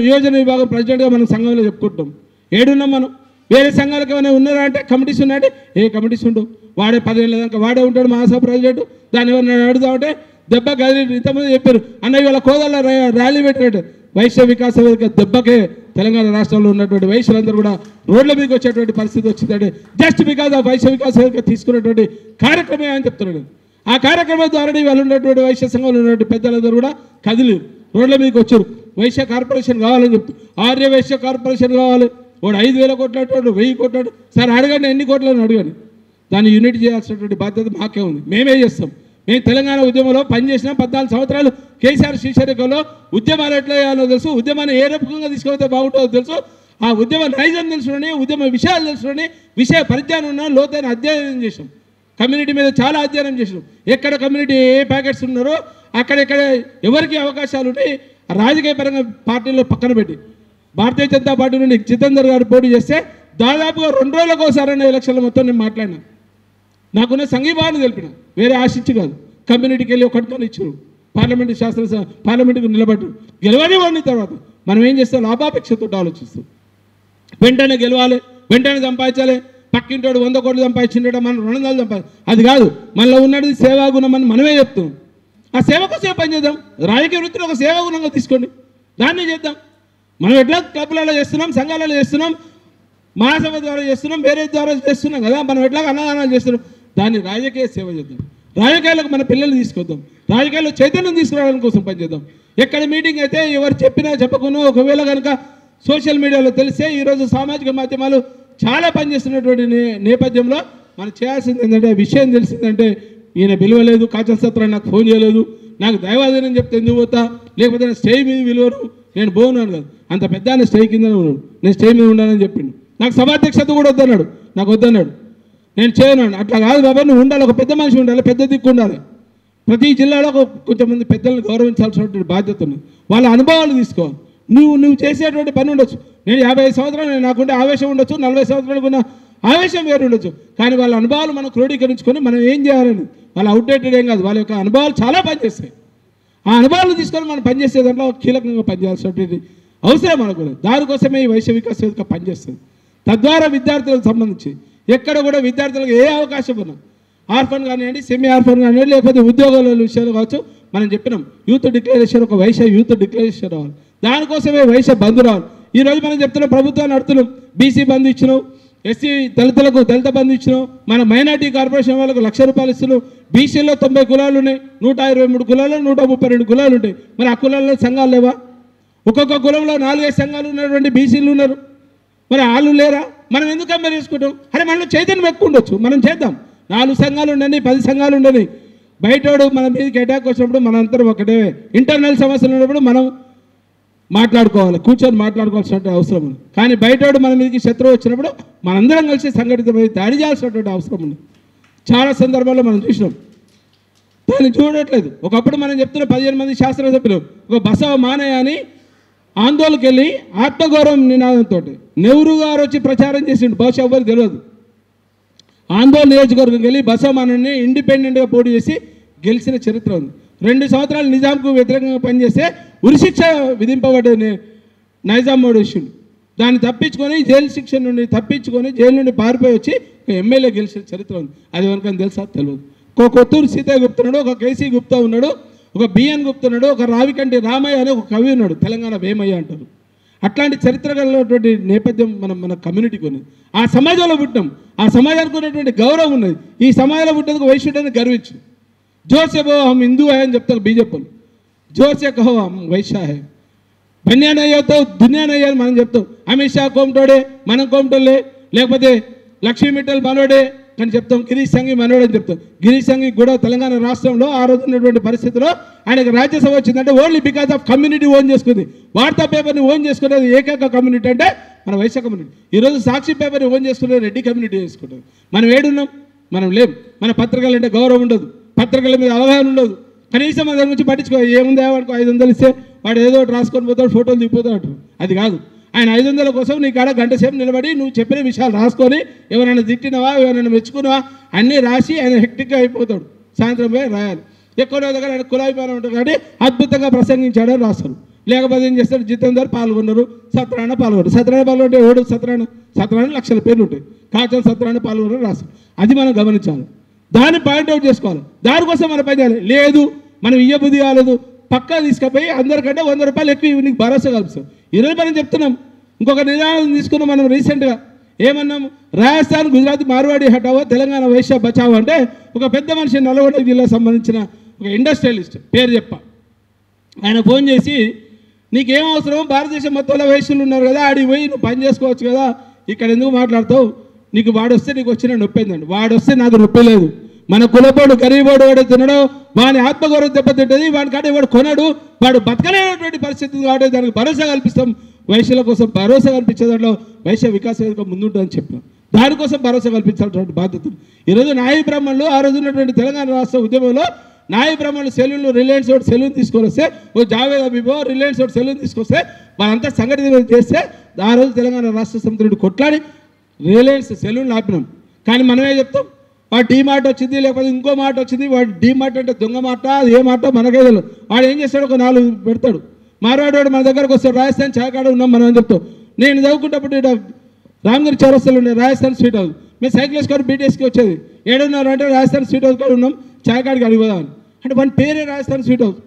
యోజన విభాగం ప్రెసిడెంట్గా మనం సంఘంలో చెప్పుకుంటాం. ఏడున్నాం మనం. వేరే సంఘాలకు ఏమైనా ఉన్నారా అంటే కమిటీస్ ఉన్నాయంటే ఏ కమిటీస్ ఉండవు. వాడే 10 ఏళ్ళ దాకా వాడే ఉంటాడు మహాసభ ప్రెసిడెంట్. దాన్ని ఎవరైనా అడుగుదామంటే దెబ్బ గది. ఇంతమంది చెప్పారు అన్న ఇవాళ కోదాల్లో ర్యాలీ పెట్టినట్టు వైశ్య వికాస వేదిక దెబ్బకే తెలంగాణ రాష్ట్రంలో ఉన్నటువంటి వైశ్యులందరూ కూడా రోడ్ల మీదకి వచ్చేటువంటి పరిస్థితి వచ్చిందంటే జస్ట్ బికాజ్ ఆ వైశ్య వికాస వేదిక తీసుకున్నటువంటి కార్యక్రమం అని చెప్తున్నాడు. ఆ కార్యక్రమం ద్వారా వాళ్ళు ఉన్నటువంటి వైశ్య సంఘంలో ఉన్నటువంటి పెద్దలందరూ కూడా కదిలి రోడ్ల మీదకి వచ్చారు. వైశ్య కార్పొరేషన్ కావాలని చెప్తూ ఆర్య వైశ్య కార్పొరేషన్ కావాలి. వాడు 5,000 కోట్లు అంటాడు, 1000 కోట్లు అంటాడు. సార్ అడగండి ఎన్ని కోట్లని అడగండి. దాన్ని యూనిట్ చేయాల్సినటువంటి బాధ్యత మాకే ఉంది. మేమే చేస్తాం. మేము తెలంగాణ ఉద్యమంలో పనిచేసినాం. 14 సంవత్సరాలు కేసీఆర్ శ్రీశైలంలో ఉద్యమాలు ఎట్లా చేయాలో తెలుసు. ఉద్యమాన్ని ఏ రకంగా తీసుకెళ్తే బాగుంటుందో తెలుసు. ఆ ఉద్యమ నైజం తెలుసుకొని, ఉద్యమ విషయాలు తెలుసుకొని, విషయ పరిజ్ఞానం ఉన్న లోతైన అధ్యయనం చేసాం. కమ్యూనిటీ మీద చాలా అధ్యయనం చేసినాం. ఎక్కడ కమ్యూనిటీ ఏ ప్యాకెట్స్ ఉన్నారో అక్కడెక్కడ ఎవరికి అవకాశాలు ఉంటాయి రాజకీయ పరంగా పార్టీలో పక్కన పెట్టి భారతీయ జనతా పార్టీ నుండి జితేందర్ గారు పోటీ చేస్తే దాదాపుగా 2 రోజులకు ఒకసారి ఎలక్షన్లు మొత్తం నేను మాట్లాడినా. నాకున్న సంఘీభావాన్ని తెలిపిన, వేరే ఆశించి కాదు. కమ్యూనిటీకి వెళ్ళి ఒకటితో ఇచ్చారు. పార్లమెంటుకు నిలబడ్డారు. గెలవని వాడిని తర్వాత మనం ఏం చేస్తాం? లాభాపేక్షతో ఆలోచిస్తాం. వెంటనే గెలవాలి, వెంటనే సంపాదించాలి. పక్కింటోడు 100 కోట్లు సంపాదించిండట, మనం 200 సంపాదించాలి. అది కాదు. మనలో ఉన్నది సేవాగుణం అని మనమే చెప్తాం. ఆ సేవ కోసం పని చేద్దాం. రాజకీయ వృత్తిని ఒక సేవాగుణంగా తీసుకోండి, దాన్ని చేద్దాం. మనం ఎట్లా క్లబ్లలో చేస్తున్నాం, సంఘాలలో చేస్తున్నాం, మహాసభ ద్వారా చేస్తున్నాం, వేరే ద్వారా చేస్తున్నాం కదా. మనం ఎట్లా అన్నదానాలు చేస్తున్నాం, దాన్ని రాజకీయ సేవ చేద్దాం. రాజకీయాలకు మన పిల్లల్ని తీసుకొద్దాం. రాజకీయాల్లో చైతన్యం తీసుకురావడం కోసం పనిచేద్దాం. ఎక్కడ మీటింగ్ అయితే ఎవరు చెప్పినా చెప్పకున్నా ఒకవేళ కనుక సోషల్ మీడియాలో తెలిస్తే ఈరోజు సామాజిక మాధ్యమాలు చాలా పనిచేస్తున్నటువంటి నేపథ్యంలో మనం చేయాల్సింది ఏంటంటే విషయం తెలిసిందంటే ఈయన పిలవలేదు, కాచల్ సత్రాన్ని నాకు ఫోన్ చేయలేదు, నాకు దైవాధీనం చెప్తే ఎందుకు పోతా, లేకపోతే నేను స్టే మీద విలువరు, నేను పోన్నాను కాదు. అంత పెద్ద ఆయన స్టే కింద ఉన్నాడు, నేను స్టే మీద ఉండాలని చెప్పిండు. నాకు సభాధ్యక్షత కూడా వద్దన్నాడు, నాకు వద్దన్నాడు, నేను చేయను. అట్లా కాదు బాబా, నువ్వు ఉండాలి, ఒక పెద్ద మనిషి ఉండాలి, పెద్ద దిక్కు ఉండాలి. ప్రతి జిల్లాలో కొంతమంది పెద్దలను గౌరవించాల్సినటువంటి బాధ్యత ఉంది. వాళ్ళ అనుభవాలు తీసుకోవాలి. నువ్వు చేసేటువంటి పని ఉండొచ్చు. నేను 55 సంవత్సరాలు నాకుంటే ఆవేశం ఉండొచ్చు, 40 సంవత్సరాలకు ఉన్న ఆవేశం వేరు ఉండొచ్చు. కానీ వాళ్ళ అనుభవాలు మనం క్రోడీకరించుకొని మనం ఏం చేయాలని, వాళ్ళు అవుట్డేటెడ్ ఏం కాదు, వాళ్ళ యొక్క అనుభవాలు చాలా పనిచేస్తాయి. ఆ అనుభవాలు తీసుకొని మనం పనిచేసే దాంట్లో కీలకంగా పనిచేయాల్సినటువంటి అవసరం మనకు. దానికోసమే ఈ వైశ్య వికాస వేదిక పనిచేస్తుంది. తద్వారా విద్యార్థులకు సంబంధించి ఎక్కడ కూడా విద్యార్థులకు ఏ అవకాశం ఉన్నా, ఆర్ఫన్ కానివ్వండి, సెమీ ఆర్ఫన్ కానివ్వండి, లేకపోతే ఉద్యోగాల విషయాలు కావచ్చు, మనం చెప్పినాం యూత్ డిక్లరేషన్, ఒక వైశ్య యూత్ డిక్లరేషన్ రావాలి. దానికోసమే వైశ్య బంధు రావాలి. ఈరోజు మనం చెప్తున్నాం, ప్రభుత్వాన్ని నడుతున్నాం, బీసీ బంధు ఇచ్చినాం, ఎస్సీ దళితులకు దళిత బంధు ఇచ్చినాం, మన మైనార్టీ కార్పొరేషన్ వాళ్ళకు ₹1,00,000 ఇస్తున్నాం. బీసీలో 90 కులాలు ఉన్నాయి, 123 కులాలు, 132 కులాలు ఉంటాయి. మరి ఆ కులాల్లో సంఘాలు లేవా? ఒక్కొక్క కులంలో 4-5 సంఘాలు ఉన్నటువంటి బీసీలు ఉన్నారు. మరి వాళ్ళు లేరా? మనం ఎందుకు కంపేర్ చేసుకుంటాం? అరే మనలో చైతన్యం ఎక్కువ ఉండొచ్చు, మనం చేద్దాం. 4 సంఘాలు ఉండని, 10 సంఘాలు ఉండని. బయటోడు మన మీదకి అటాక్ వచ్చినప్పుడు మనందరం ఒకటే. ఇంటర్నల్ సమస్యలు ఉన్నప్పుడు మనం మాట్లాడుకోవాలి, కూర్చొని మాట్లాడుకోవాల్సినటువంటి అవసరం ఉంది. కానీ బయటోడు మన మీదకి శత్రువు వచ్చినప్పుడు మనందరం కలిసి సంఘటితమై దాడి చేయాల్సినటువంటి అవసరం ఉంది. చాలా సందర్భాల్లో మనం చూసినాం, దాన్ని చూడట్లేదు. ఒకప్పుడు మనం చెప్తున్న 15 మంది శాస్త్రసభ్యులు ఒక బసవ మానయ్య అని ఆందోళనకి వెళ్ళి ఆత్మగౌరవం నినాదంతో నెహ్రూ గారు వచ్చి ప్రచారం చేసిండు. బహుశా ఎవరు తెలియదు. ఆందోళన నియోజకవర్గంకి వెళ్ళి బసవ మానయ్యని ఇండిపెండెంట్గా పోటీ చేసి గెలిచిన చరిత్ర ఉంది. 2 సంవత్సరాలు నిజాంకు వ్యతిరేకంగా పనిచేస్తే ఉరిశిక్ష విధింపబడ్డది నైజాం విషయం. దాన్ని తప్పించుకొని జైలు శిక్ష నుండి తప్పించుకొని జైలు నుండి పారిపోయి వచ్చి ఒక ఎమ్మెల్యే గెలిచిన చరిత్ర ఉంది. అది ఎవరికైనా తెలుసా? తెలియదు. ఒక కొత్తూరు సీతయ్య గుప్తా ఉన్నాడు, ఒక కేసీ గుప్తా ఉన్నాడు, ఒక బిఎన్ గుప్తా ఉన్నాడు, ఒక రావికంటి రామయ్య అనే ఒక కవి ఉన్నాడు, తెలంగాణ వేమయ్య అంటారు. అట్లాంటి చరిత్ర కలిగినటువంటి నేపథ్యం మన కమ్యూనిటీకి ఉన్నది. ఆ సమాజంలో పుట్టాం, ఆ సమాజానికి ఉన్నటువంటి గౌరవం ఉన్నది. ఈ సమాజంలో పుట్టేందుకు వైశ్యుడని గర్వించు. జోర్సే బో హమ్ హిందూ హై అని చెప్తారు బీజేపీలు. జోర్సే కహో హమ్ వైశ్య హై. బన్యా నయ్యి అవుతావు, దునియా నయ్యి అని మనం చెప్తాం. అమిత్ షా కోమటోడే, మనం కోమటోళ్ళే. లేకపోతే లక్ష్మీ మిట్టల్ మనోడే అని చెప్తాం. గిరీష్ సంఘి మనోడే అని చెప్తాం. గిరీష్ సంఘి కూడా తెలంగాణ రాష్ట్రంలో ఆ రోజు ఉన్నటువంటి పరిస్థితిలో ఆయనకు రాజ్యసభ వచ్చిందంటే only because of community own చేసుకుంది. వార్తా పేపర్ని ఓన్ చేసుకునేది ఏకైక కమ్యూనిటీ అంటే మన వైశ్య కమ్యూనిటీ. ఈరోజు సాక్షి పేపర్ని ఓన్ చేసుకునేది రెడ్డి కమ్యూనిటీ చేసుకుంటుంది. మనం ఏడున్నాం? మనం లేం. మన పత్రికలు అంటే గౌరవం ఉండదు, పత్రికల మీద అవగాహన ఉండదు. కనీసం మన దగ్గర నుంచి పట్టించుకో. ఏముంది వాడికి 500 ఇస్తే వాడు ఏదో ఒకటి రాసుకొని పోతాడు, ఫోటోలు దిగిపోతాడు. అది కాదు. ఆయన 500 కోసం నీ కాడ గంట సేపు నిలబడి నువ్వు చెప్పిన విషయాలు రాసుకొని ఎవరైనా తిట్టినవా, ఎవరైనా మెచ్చుకున్నావా అన్నీ రాసి ఆయన హెక్టిక్గా అయిపోతాడు. సాయంత్రం పోయి రాయాలి. ఎక్కువ దగ్గర ఆయన కులాభిమానం ఉంటుంది కాబట్టి అద్భుతంగా ప్రసంగించాడని రాస్తారు. లేకపోతే ఏం చేస్తారు? జితేందర్ పాల్గొన్నారు, సత్యనారాయణ పాల్గొన్నారు. సత్యనారాయణ పాల్గొంటే ఓడు సత్యనారాయణ లక్షల పేర్లు ఉంటాయి. కాచల్ సత్యనారాయణ పాల్గొన్నారు రాస్తారు. అది మనం గమనించాలి. దాన్ని పాయింట్అవుట్ చేసుకోవాలి. దానికోసం మనం పని చేయాలి. లేదు మనం ఇయ్యబుద్ధి కాలేదు, పక్కా తీసుకుపోయి అందరికంటే 100 రూపాయలు ఎక్కువ నీకు భరోసా కల్పిస్తాం. ఈరోజు మనం చెప్తున్నాం. ఇంకొక నిర్ణయం తీసుకున్నాం మనం రీసెంట్గా. ఏమన్నాం? రాజస్థాన్, గుజరాత్, మార్వాడి హటావో, తెలంగాణ వైశ్య బచావో అంటే ఒక పెద్ద మనిషి నల్గొండ జిల్లాకు సంబంధించిన ఒక ఇండస్ట్రియలిస్ట్ పేరు చెప్ప. ఆయన ఫోన్ చేసి నీకేం అవసరం, భారతదేశం మొత్తంలో వైశ్యులు ఉన్నారు కదా, ఆడికి పోయి నువ్వు పని చేసుకోవచ్చు కదా, ఇక్కడ ఎందుకు మాట్లాడతావు, నీకు వాడొస్తే నీకు వచ్చిన నొప్పి ఏందండి. వాడొస్తే నాకు నొప్పి లేదు. మన కులపోడు గరీబోడు వాడు తినడు, వాని ఆత్మగౌరవం దెబ్బతింటుంది. వాడి కాడే వాడు కొనడు, వాడు బతకలేనటువంటి పరిస్థితి కాబట్టి దానికి భరోసా కల్పిస్తాం. వైశ్యుల కోసం భరోసా కల్పించే దాంట్లో వైశ్య వికాస వేదిక ముందుంటుందని చెప్పాం. దానికోసం భరోసా కల్పించాల్సినటువంటి బాధ్యతలు ఈరోజు నాయి బ్రాహ్మణులు ఆ రోజు ఉన్నటువంటి తెలంగాణ రాష్ట్ర ఉద్యమంలో నాయి బ్రాహ్మణులు సెలూన్లు రిలయన్స్ ఒకటి సెలూన్ తీసుకొని వస్తే, ఓ జావేద్ అబీబో రిలయన్స్ ఒకటి సెలూన్ తీసుకొస్తే వాళ్ళంతా సంఘటన చేస్తే ఆ రోజు తెలంగాణ రాష్ట్ర సమితి నుండి కొట్లాడి రిలయన్స్ సెలూన్లు ఆపినాం. కానీ మనమే చెప్తాం వాడు డీమార్ట్ వచ్చింది, లేకపోతే ఇంకో మాట వచ్చింది. వాడు డీమార్ట్ అంటే దొంగ మాట, అది ఏ మాట మనకే తెలియదు. వాడు ఏం చేస్తాడు? ఒక 4 పెడతాడు. మార్వాడు మన దగ్గరకు వస్తాడు. రాజస్థాన్ చాయ్ కాడ ఉన్నాం మనం అని చెప్తాం. నేను చదువుకుంటప్పుడు ఇక్కడ రామగిరి చౌరస్తాలు ఉండే రాజస్థాన్ స్వీట్ హౌస్. మేము సైకిల్ వేసుకొని బీటీఎస్కి వచ్చేది. 7:30 అంటే రాజస్థాన్ స్వీట్ హౌస్ కాడ ఉన్నాం, చాయ్ కాడికి అడిగిపోదామని. అంటే మన పేరే రాజస్థాన్ స్వీట్ హౌస్.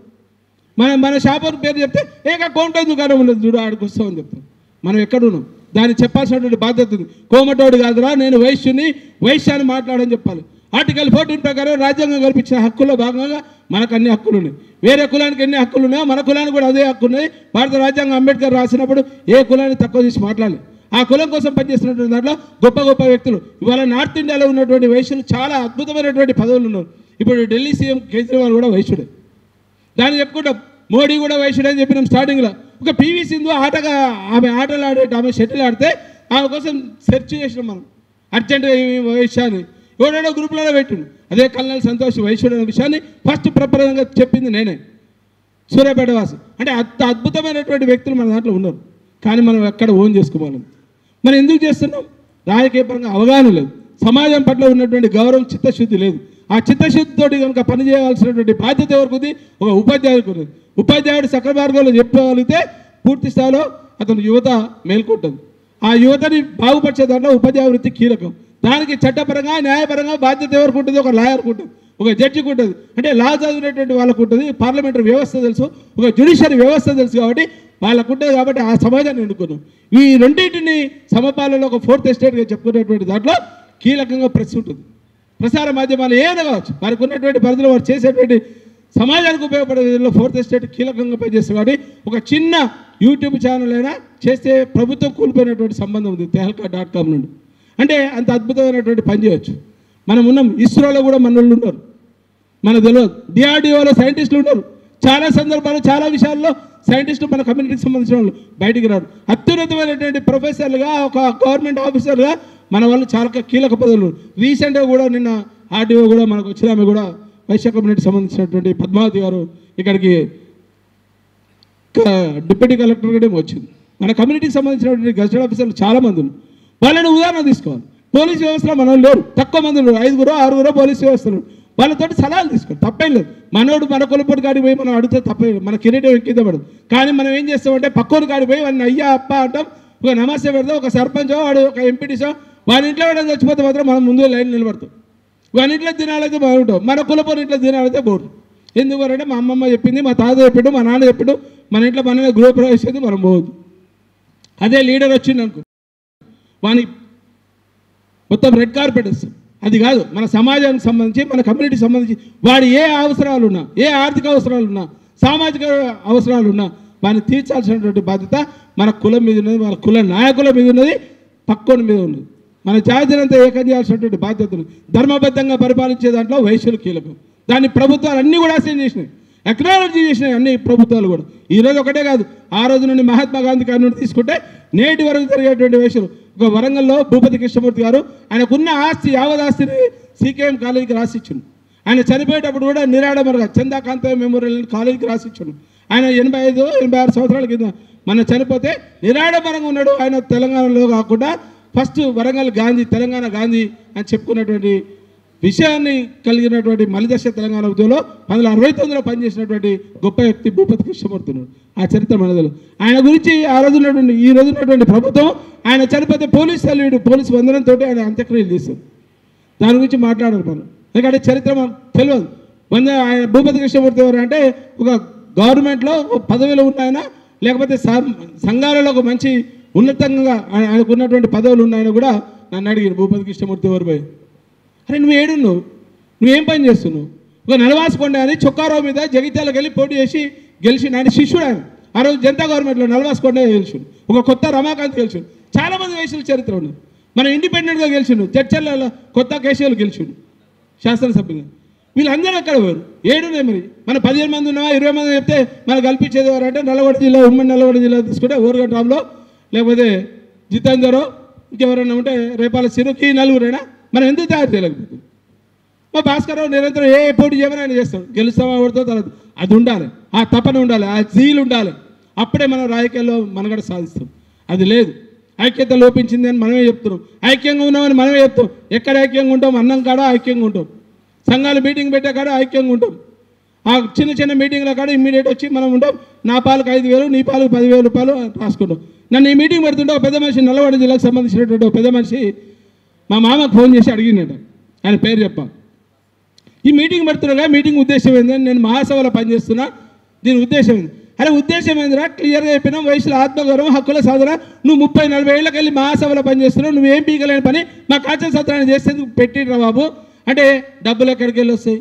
మన షాప్ పేరు చెప్తే ఏక కౌంటర్ దుకాణం ఉండదు, చూడు ఆడికి వస్తామని చెప్తాం. మనం ఎక్కడ ఉన్నాం? దాన్ని చెప్పాల్సినటువంటి బాధ్యత ఉంది. కోమటోడు కాదురా, నేను వైశ్యుని, వైశ్యాన్ని మాట్లాడని చెప్పాలి. ఆర్టికల్ 14 ప్రకారం రాజ్యాంగం కల్పించిన హక్కుల్లో భాగంగా మనకు అన్ని హక్కులు ఉన్నాయి. వేరే కులానికి ఎన్ని హక్కులు ఉన్నాయో మన కులానికి కూడా అదే హక్కు ఉన్నాయి. భారత రాజ్యాంగం అంబేద్కర్ రాసినప్పుడు ఏ కులాన్ని తక్కువ చేసి మాట్లాడాలి. ఆ కులం కోసం పనిచేస్తున్నటువంటి దాంట్లో గొప్ప గొప్ప వ్యక్తులు ఇవాళ నార్త్ ఇండియాలో ఉన్నటువంటి వైశ్యులు చాలా అద్భుతమైనటువంటి పదవులు ఉన్నారు. ఇప్పుడు ఢిల్లీ సీఎం కేజ్రీవాల్ కూడా వైశ్యుడే. దాన్ని చెప్పుకుంటాం. మోడీ కూడా వైశ్యుడే అని చెప్పినాం స్టార్టింగ్లో. ఒక పివి సింధు ఆటగా ఆమె ఆటలు ఆమె షటిల్ ఆడితే ఆమె కోసం సెర్చ్ చేసినాం మనం అర్జెంటుగా ఈ వైశ్యాన్ని. ఎవడో గ్రూపులలో పెట్టిండు. అదే కల్నల్ సంతోష్ వైశ్యుడు అనే విషయాన్ని ఫస్ట్ ప్రప్రదంగా చెప్పింది నేనే, సూర్యాపేట వాసి. అంటే అంత అద్భుతమైనటువంటి వ్యక్తులు మన దాంట్లో ఉన్నారు. కానీ మనం ఎక్కడ ఓన్ చేసుకోవాలి. మనం ఎందుకు చేస్తున్నాం? రాజకీయ పరంగా అవగాహన లేదు, సమాజం పట్ల ఉన్నటువంటి గౌరవం, చిత్తశుద్ధి లేదు. ఆ చిత్తశుద్ధితో కనుక పనిచేయాల్సినటువంటి బాధ్యత ఎవరికి ఉంది? ఒక ఉపాధ్యాయుడికి ఉన్నది. ఉపాధ్యాయుడు సకల మార్గంలో చెప్పగలిగితే పూర్తి స్థాయిలో అతను యువత మేల్కొంటుంది. ఆ యువతని బాగుపరిచే దాంట్లో ఉపాధ్యాయ వృత్తి కీలకం. దానికి చట్టపరంగా న్యాయపరంగా బాధ్యత ఎవరికి ఉంటుంది? ఒక లాయర్కి ఉంటుంది, ఒక జడ్జికి ఉంటుంది. అంటే లా చదివినటువంటి వాళ్ళకు ఉంటుంది, పార్లమెంటరీ వ్యవస్థ తెలుసు, ఒక జ్యుడిషియరీ వ్యవస్థ తెలుసు. కాబట్టి వాళ్ళకు ఉంటుంది. కాబట్టి ఆ సమాజాన్ని ఎన్నుకున్నాం. ఈ రెండింటిని సమపాలలో ఒక 4th ఎస్టేట్గా చెప్పుకునేటువంటి దాంట్లో కీలకంగా ప్రెస్ ఉంటుంది. ప్రసార మాధ్యమాలు ఏదైనా కావచ్చు, వారికి ఉన్నటువంటి పరిధిలో వారు చేసేటువంటి సమాజానికి ఉపయోగపడే విధంలో 4th ఎస్టేట్ కీలకంగా పనిచేస్తుంది. కాబట్టి ఒక చిన్న యూట్యూబ్ ఛానల్ అయినా చేస్తే ప్రభుత్వం కూలిపోయినటువంటి సంబంధం ఉంది tehalka.com నుండి. అంటే అంత అద్భుతమైనటువంటి పని చేయవచ్చు. మనం ఉన్నాం. ఇస్రోలో కూడా మన వాళ్ళు ఉన్నారు, మనకు తెలియదు. డిఆర్డిఓలో సైంటిస్టులు ఉన్నారు. చాలా సందర్భాలు చాలా విషయాల్లో సైంటిస్టులు మన కమ్యూనిటీకి సంబంధించిన వాళ్ళు బయటికి రారు. అత్యున్నతమైనటువంటి ప్రొఫెసర్లుగా, ఒక గవర్నమెంట్ ఆఫీసర్గా మన వాళ్ళు చాలా కీలక పదవులు. రీసెంట్గా కూడా నిన్న ఆర్డీఓ కూడా మనకు వచ్చిన ఆమె కూడా వైశ్య కమ్యూనిటీకి సంబంధించినటువంటి పద్మావతి గారు ఇక్కడికి డిప్యూటీ కలెక్టర్ కూడా వచ్చింది. మన కమ్యూనిటీకి సంబంధించినటువంటి గెస్టెడ్ ఆఫీసర్లు చాలామంది ఉన్నారు. వాళ్ళని ఉదాహరణ తీసుకోవాలి. పోలీస్ వ్యవస్థలో మనం లేరు, తక్కువ మంది ఉన్నారు, 5 6 పోలీస్ వ్యవస్థలు. వాళ్ళతో సలహాలు తీసుకోండి, తప్పేం లేదు. మనోడు మన కులపొడి కాడికి పోయి మనం అడిగితే తప్పేం లేదు, మన కిరీటం ఎక్కిద్దపడదు. కానీ మనం ఏం చేస్తామంటే పక్కోని కాడికి పోయి వాడిని అయ్యా అప్ప అంటాం, ఒక నమస్తే పెడతాం. ఒక సర్పంచో వాడు ఒక ఎంపీటీసో వాని ఇంట్లో వాడు చచ్చిపోతే మాత్రం మనం ముందు లైన్ నిలబడతాం. వాని ఇంట్లో తినాలైతే బాగుంటాం, మన కులపొని ఇంట్లో తినాలైతే బాగుంటాం. ఎందుకంటే మా అమ్మమ్మ చెప్పింది, మా తాత చెప్పిండు, మా నాన్న చెప్పిండు, మన ఇంట్లో మనమే గృహప్రవేశం మనం పోవద్దు. అదే లీడర్ వచ్చింది అనుకో, వాని మొత్తం రెడ్ కార్పెట్ వస్తుంది. అది కాదు, మన సమాజానికి సంబంధించి, మన కమ్యూనిటీకి సంబంధించి వాడు ఏ అవసరాలు ఉన్నా, ఏ ఆర్థిక అవసరాలు ఉన్నా, సామాజిక అవసరాలు ఉన్నా వాడిని తీర్చాల్సినటువంటి బాధ్యత మన కులం మీద ఉన్నది, మన కుల నాయకుల మీద ఉన్నది, పక్కోని మీద ఉన్నది. మన జాతినంతా ఏకం చేయాల్సినటువంటి బాధ్యతలు. ధర్మబద్ధంగా పరిపాలించే దాంట్లో వైశ్యులు కీలకం. దాన్ని ప్రభుత్వాలు అన్నీ కూడా అసైన్ చేసినాయి, ఎక్నాలజీ చేసినాయి అన్ని ప్రభుత్వాలు కూడా. ఈరోజు ఒకటే కాదు, ఆ రోజు నుండి మహాత్మా గాంధీ గారి నుండి తీసుకుంటే నేటి వరకు జరిగేటువంటి వైశ్యులు. ఒక వరంగల్లో భూపతి కృష్ణమూర్తి గారు ఆయనకున్న ఆస్తి యావత్ ఆస్తిని సీకేఎం కాలేజీకి రాసిచ్చిండు. ఆయన చనిపోయేటప్పుడు కూడా నిరాడంబరంగా చందాకాంత మెమోరియల్ కాలేజీకి రాసిచ్చిండు. ఆయన 85-86 సంవత్సరాల కింద మన చనిపోతే నిరాడంబరంగా ఉన్నాడు. ఆయన తెలంగాణలో కాకుండా ఫస్ట్ వరంగల్ గాంధీ, తెలంగాణ గాంధీ అని చెప్పుకున్నటువంటి విషయాన్ని కలిగినటువంటి మలిదశ తెలంగాణ ఉద్యమంలో 1969లో పనిచేసినటువంటి గొప్ప వ్యక్తి భూపతి కృష్ణమూర్తి ఉన్నాడు. ఆ చరిత్ర మనదలు. ఆయన గురించి ఆ రోజు ఉన్నటువంటి, ఈ రోజు ఉన్నటువంటి ప్రభుత్వం ఆయన చనిపోతే పోలీస్ సల్యూట్, పోలీస్ వందనంతో ఆయన అంత్యక్రియలు చేస్తారు. దాని గురించి మాట్లాడారు మనం, ఎందుకంటే చరిత్ర మనకు తెలియదు. ఆయన భూపతి కృష్ణమూర్తి ఎవరు అంటే ఒక గవర్నమెంట్లో పదవిలో ఉన్నాయన, లేకపోతే సంఘాలలో ఒక మంచి ఉన్నతంగా ఆయనకు ఉన్నటువంటి పదవులు ఉన్నాయన కూడా నన్ను అడిగారు, భూపతి కృష్ణమూర్తి ఎవరు పోయి. అరే నువ్వు ఏడున్నావు, నువ్వేం పని చేస్తున్నావు? ఒక నలవాసుకొండ అని చొక్కారావు మీద జగిత్యాలకు వెళ్ళి పోటీ చేసి గెలిచిండు. ఆయన శిష్యుడు. ఆయన ఆ రోజు జనతా గవర్నమెంట్లో నలవాసుకొండ గెలిచిండు. ఒక కొత్త రమాకాంత్ గెలిచిండు. చాలామంది వయసుల చరిత్ర ఉన్నారు. మనం ఇండిపెండెంట్గా గెలిచిండు. చర్చల్లో కొత్త కేసీలు గెలిచిండు శాసనసభ్యుగా. వీళ్ళందరూ ఎక్కడ పోయారు? ఏడున్నాయి. మరి మన 15 మంది ఉన్నావా, 20 మంది చెప్తే మనకు కల్పించేది ఎవరంటే నల్లగొండ జిల్లా, ఉమ్మడి నల్లగొండ జిల్లా తీసుకుంటే ఓరుగంట రాములో, లేకపోతే జితేందరో, ఇంకెవరైనా ఉంటే రేపాల సిరుకి, నలుగురైనా మనం ఎందుకు తయారు చేయలేకపోతుంది? మా భాస్కర్రావు నిరంతరం ఏ పోటీ చేయమని చేస్తాడు. గెలుస్తామా ఓడితో తర్వాత అది ఉండాలి, ఆ తపన ఉండాలి, ఆ జీలు ఉండాలి. అప్పుడే మనం రాజకీయాల్లో మనగడ సాధిస్తాం. అది లేదు. ఐక్యత లోపించింది అని మనమే చెప్తున్నాం. ఐక్యంగా ఉన్నామని మనమే చెప్తాం. ఎక్కడ ఐక్యంగా ఉంటాం? అన్నం కాడ ఐక్యంగా ఉంటాం, సంఘాలు మీటింగ్ పెట్టే కాడ ఐక్యంగా ఉంటాం. ఆ చిన్న చిన్న మీటింగ్ల కాడ ఇమ్మీడియట్ వచ్చి మనం ఉంటాం. నా పాలకు 5,000, నీ పాలకు 10,000 రూపాయలు రాసుకుంటాం. నన్ను ఈ మీటింగ్ పెడుతుంటే ఒక పెద్ద మనిషి, నల్లగొండ జిల్లాకు సంబంధించినటువంటి ఒక పెద్ద మనిషి మా మామకు ఫోన్ చేసి అడిగిందట. ఆయన పేరు చెప్పాం. ఈ మీటింగ్ పెడుతున్నాగా, మీటింగ్ ఉద్దేశం ఏంటని, నేను మహాసభలో పనిచేస్తున్నా, దీని ఉద్దేశం ఏంది? అరే ఉద్దేశం ఏందిరా? క్లియర్గా చెప్పినాం, వయసులో ఆత్మగౌరవం, హక్కుల సాధన. నువ్వు 30-40 ఏళ్ళకి వెళ్ళి మహాసభలో పనిచేస్తున్నావు, నువ్వేం పీకలేని పని మా కాచ సత్రాన్ని చేసేందుకు పెట్టిరా బాబు అంటే డబ్బులు ఎక్కడికి వెళ్ళి వస్తాయి?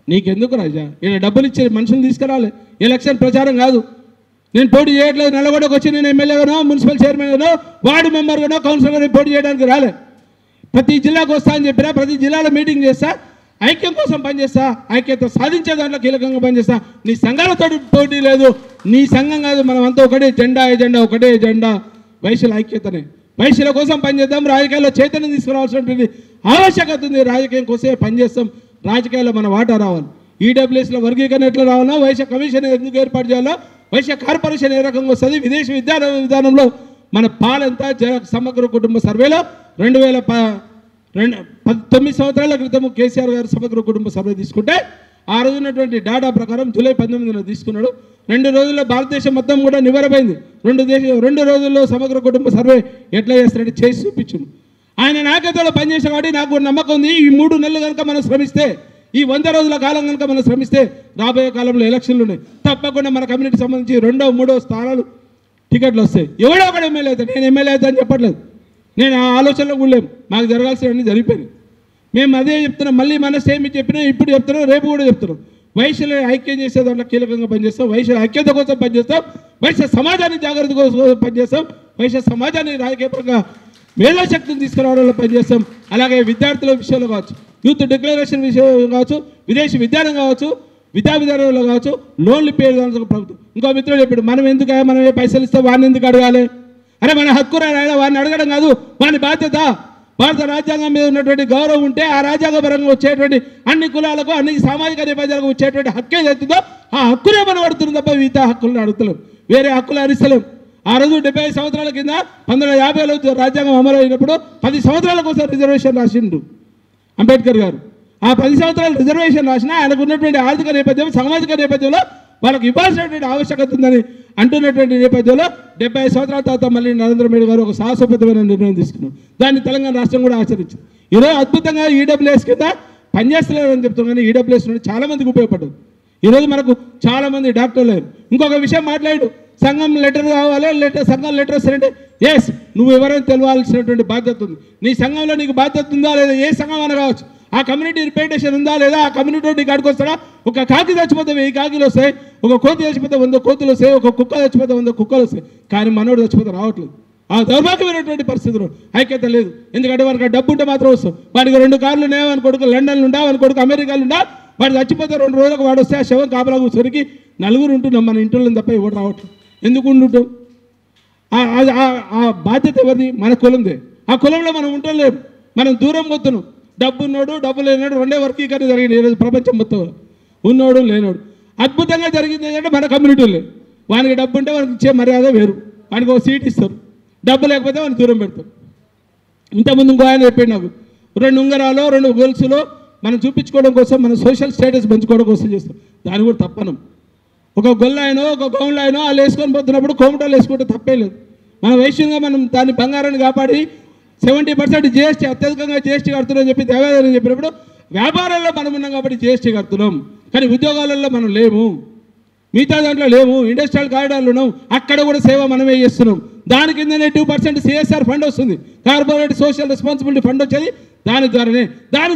నీకెందుకు రాజా? ఈయన డబ్బులు ఇచ్చే మనుషులు తీసుకురాలి. ఎలక్షన్ ప్రచారం కాదు. నేను పోటీ చేయట్లేదు. నల్లగొండకు వచ్చి నేను ఎమ్మెల్యేగానో, మున్సిపల్ చైర్మన్గానో, వార్డు మెంబర్గానో, కౌన్సిలర్గానో పోటీ చేయడానికి రాలే. ప్రతి జిల్లాకు వస్తా అని చెప్పినా, ప్రతి జిల్లాలో మీటింగ్ చేస్తా, ఐక్యం కోసం పనిచేస్తా, ఐక్యత సాధించే దాంట్లో కీలకంగా పనిచేస్తా. నీ సంఘాలతో పోటీ లేదు, నీ సంఘం కాదు, మనం అంతా ఒకటే జెండా, ఎజెండా ఒకటే ఎజెండా, వైశ్యుల ఐక్యతనే. వైశ్యుల కోసం పనిచేద్దాం. రాజకీయాల్లో చైతన్యం తీసుకురావాల్సినటువంటి ఆవశ్యకత ఉంది. రాజకీయం కోసమే పనిచేస్తాం. రాజకీయాల్లో మన వాటా రావాలి. ఈడబ్ల్యూఎస్లో వర్గీకరణ ఎట్లా రావాలో, వైశ్య కమిషన్ ఎందుకు ఏర్పాటు చేయాలో, వైశ్య కార్పొరేషన్ ఏ రకంగా వస్తుంది, విదేశీ విధానంలో మన పాలెంత, సమగ్ర కుటుంబ సర్వేలో 2019 సంవత్సరాల క్రితం కేసీఆర్ గారు సమగ్ర కుటుంబ సర్వే తీసుకుంటే ఆ రోజు ఉన్నటువంటి డేటా ప్రకారం జూలై 19న తీసుకున్నాడు. 2 రోజుల్లో భారతదేశం మొత్తం కూడా నివరమైంది. 2 రోజుల్లో సమగ్ర కుటుంబ సర్వే ఎట్లా చేస్తారంటే చేసి చూపించును. ఆయన నాయకత్వంలో పనిచేసే కాబట్టి నాకు నమ్మకం ఉంది. ఈ 3 నెలలు కనుక మనం శ్రమిస్తే, ఈ 100 రోజుల కాలం కనుక మనం శ్రమిస్తే, రాబోయే కాలంలో ఎలక్షన్లు ఉన్నాయి. తప్పకుండా మన కమ్యూనిటీకి సంబంధించి 2వ 3వ స్థానాలు టికెట్లు వస్తాయి. ఎవడో ఒకటి ఎమ్మెల్యే అవుతాడు. నేను ఎమ్మెల్యే అవుతా అని చెప్పట్లేదు. నేను ఆ ఆలోచనలో కూడా లేము. మాకు జరగాల్సినవన్నీ జరిగిపోయినాయి. మేము అదే చెప్తున్నాం. మళ్ళీ మన సేమ్ చెప్పినా, ఇప్పుడు చెప్తున్నాం, రేపు కూడా చెప్తున్నాం. వైశ్యులు ఐక్యం చేసే దాంట్లో కీలకంగా పనిచేస్తాం. వైశ్యుల ఐక్యత కోసం పనిచేస్తాం. వైశ్య సమాజాన్ని జాగ్రత్త కోసం పనిచేస్తాం. వైశ్య సమాజాన్ని రాజకీయపరంగా మేధాశక్తిని తీసుకురావడంలో పనిచేస్తాం. అలాగే విద్యార్థుల విషయంలో కావచ్చు, యూత్ డిక్లరేషన్ విషయంలో కావచ్చు, విదేశీ విధానం కావచ్చు, విద్యా విధానంలో కావచ్చు, లోన్లు పేరు ప్రభుత్వం. ఇంకో మిత్రుడు చెప్పాడు, మనం ఎందుకు, మనం ఏ పైసలు ఇస్తే వాడిని ఎందుకు అడగాలి? అరే మన హక్కు వాడిని అడగడం కాదు, వాని బాధ్యత. భారత రాజ్యాంగం మీద ఉన్నటువంటి గౌరవం ఉంటే, ఆ రాజ్యాంగపరంగా వచ్చేటువంటి అన్ని కులాలకు, అన్ని సామాజిక నేపథ్యాలకు వచ్చేటువంటి హక్కు ఏదైతుందో ఆ హక్కునే మనం అడుగుతున్నాం తప్ప మిగతా హక్కులను అడుగుతలేం, వేరే హక్కులు అరిస్తలేం. ఆ రోజు 75 సంవత్సరాల కింద 1950లో రాజ్యాంగం అమలు అయినప్పుడు 10 సంవత్సరాల కోసం రిజర్వేషన్ రాసిండు అంబేద్కర్ గారు. ఆ 10 సంవత్సరాలు రిజర్వేషన్ రాసినా ఆయనకు ఉన్నటువంటి ఆర్థిక నేపథ్యం సామాజిక నేపథ్యంలో వాళ్ళకి ఇవ్వాల్సినటువంటి ఆవశ్యకత ఉందని అంటున్నటువంటి నేపథ్యంలో 75 సంవత్సరాల తర్వాత మళ్ళీ నరేంద్ర మోడీ గారు ఒక సాహసోపేతమైన నిర్ణయం తీసుకున్నారు. దాన్ని తెలంగాణ రాష్ట్రం కూడా ఆచరించింది. ఈరోజు అద్భుతంగా ఈడబ్ల్యూఎస్ కింద పనిచేస్తలేరని చెప్తాం, కానీ ఈడబ్ల్యూఎస్ నుండి చాలామందికి ఉపయోగపడ్డది. ఈరోజు మనకు చాలామంది డాక్టర్లు లేరు. ఇంకొక విషయం మాట్లాడు, సంఘం లెటర్ కావాలి, సంఘం లెటర్ వస్తారంటే ఎస్ నువ్వు ఎవరైనా తెలవాల్సినటువంటి బాధ్యత ఉంది. నీ సంఘంలో నీకు బాధ్యత ఉందా లేదా, ఏ సంఘం అని కావచ్చు, ఆ కమ్యూనిటీ రిప్రజెంటేషన్ ఉందా లేదా, ఆ కమ్యూనిటీ నీకు అడుకొస్తాడా? ఒక కాకి చచ్చిపోతే 1000 కాకిలు వస్తాయి, ఒక కోతి చచ్చిపోతే 100 కోతులు వస్తాయి, ఒక కుక్క చచ్చిపోతే 100 కుక్కలు వస్తాయి, కానీ మనోడు చచ్చిపోతే రావట్లేదు. ఆ దౌర్భాగ్యమైనటువంటి పరిస్థితులు ఐక్యత లేదు. ఎందుకంటే వారికి డబ్బు ఉంటే మాత్రం వస్తాం. వాడికి 2 కార్లు ఉన్నాయని కొడుకు లండన్లో ఉండా, వాని కొడుకు అమెరికాలో ఉండా, వాడు చచ్చిపోతే 2 రోజులకు వాడు వస్తే ఆ శవం కాపలా కూర్చొనికి 4 ఉంటున్నాం మన ఇంట్లో తప్ప ఎవరు రావట్లేదు. ఎందుకు ఉండుంటాం? ఆ బాధ్యత ఎవరిది? మన కులందే. ఆ కులంలో మనం ఉండలేము, మనం దూరం పోతున్నాం. డబ్బు ఉన్నోడు డబ్బు లేనాడు రెండే వర్గీకరణ జరిగింది ఈరోజు ప్రపంచం మొత్తం. ఉన్నోడు లేనోడు అద్భుతంగా జరిగింది ఏంటంటే మన కమ్యూనిటీలో వానికి డబ్బు ఉంటే వానికి ఇచ్చే మర్యాద వేరు, వానికి ఒక సీట్ ఇస్తారు, డబ్బు లేకపోతే వాడిని దూరం పెడతారు. ఇంతకుముందు ఇంకో ఆయన చెప్పాడు నాకు, 2 ఉంగరాలు 2 గొలుసులు మనం చూపించుకోవడం కోసం, మన సోషల్ స్టేటస్ పెంచుకోవడం కోసం చేస్తాం. దాన్ని కూడా తప్పనం. ఒక గొల్లైనో ఒక గౌన్లైనో వాళ్ళు వేసుకొని పోతున్నప్పుడు కోమటాలు వేసుకుంటే తప్పే లేదు. మన వైశ్యంగా మనం దాన్ని బంగారాన్ని కాపాడి 70% జిఎస్టీ అత్యధికంగా జిఎస్టీ కడుతున్నాం చెప్పి దేవాదాయం చెప్పినప్పుడు వ్యాపారాల్లో మనం ఉన్నాం కాబట్టి జిఎస్టీ కడుతున్నాం, కానీ ఉద్యోగాలలో మనం లేము, మిగతా దాంట్లో లేము. ఇండస్ట్రియల్ కారిడార్లు ఉన్నాం, అక్కడ కూడా సేవ మనమే చేస్తున్నాం. దాని కిందనే 2% సిఎస్ఆర్ ఫండ్ వస్తుంది, కార్పొరేట్ సోషల్ రెస్పాన్సిబిలిటీ ఫండ్ వచ్చేది. దాని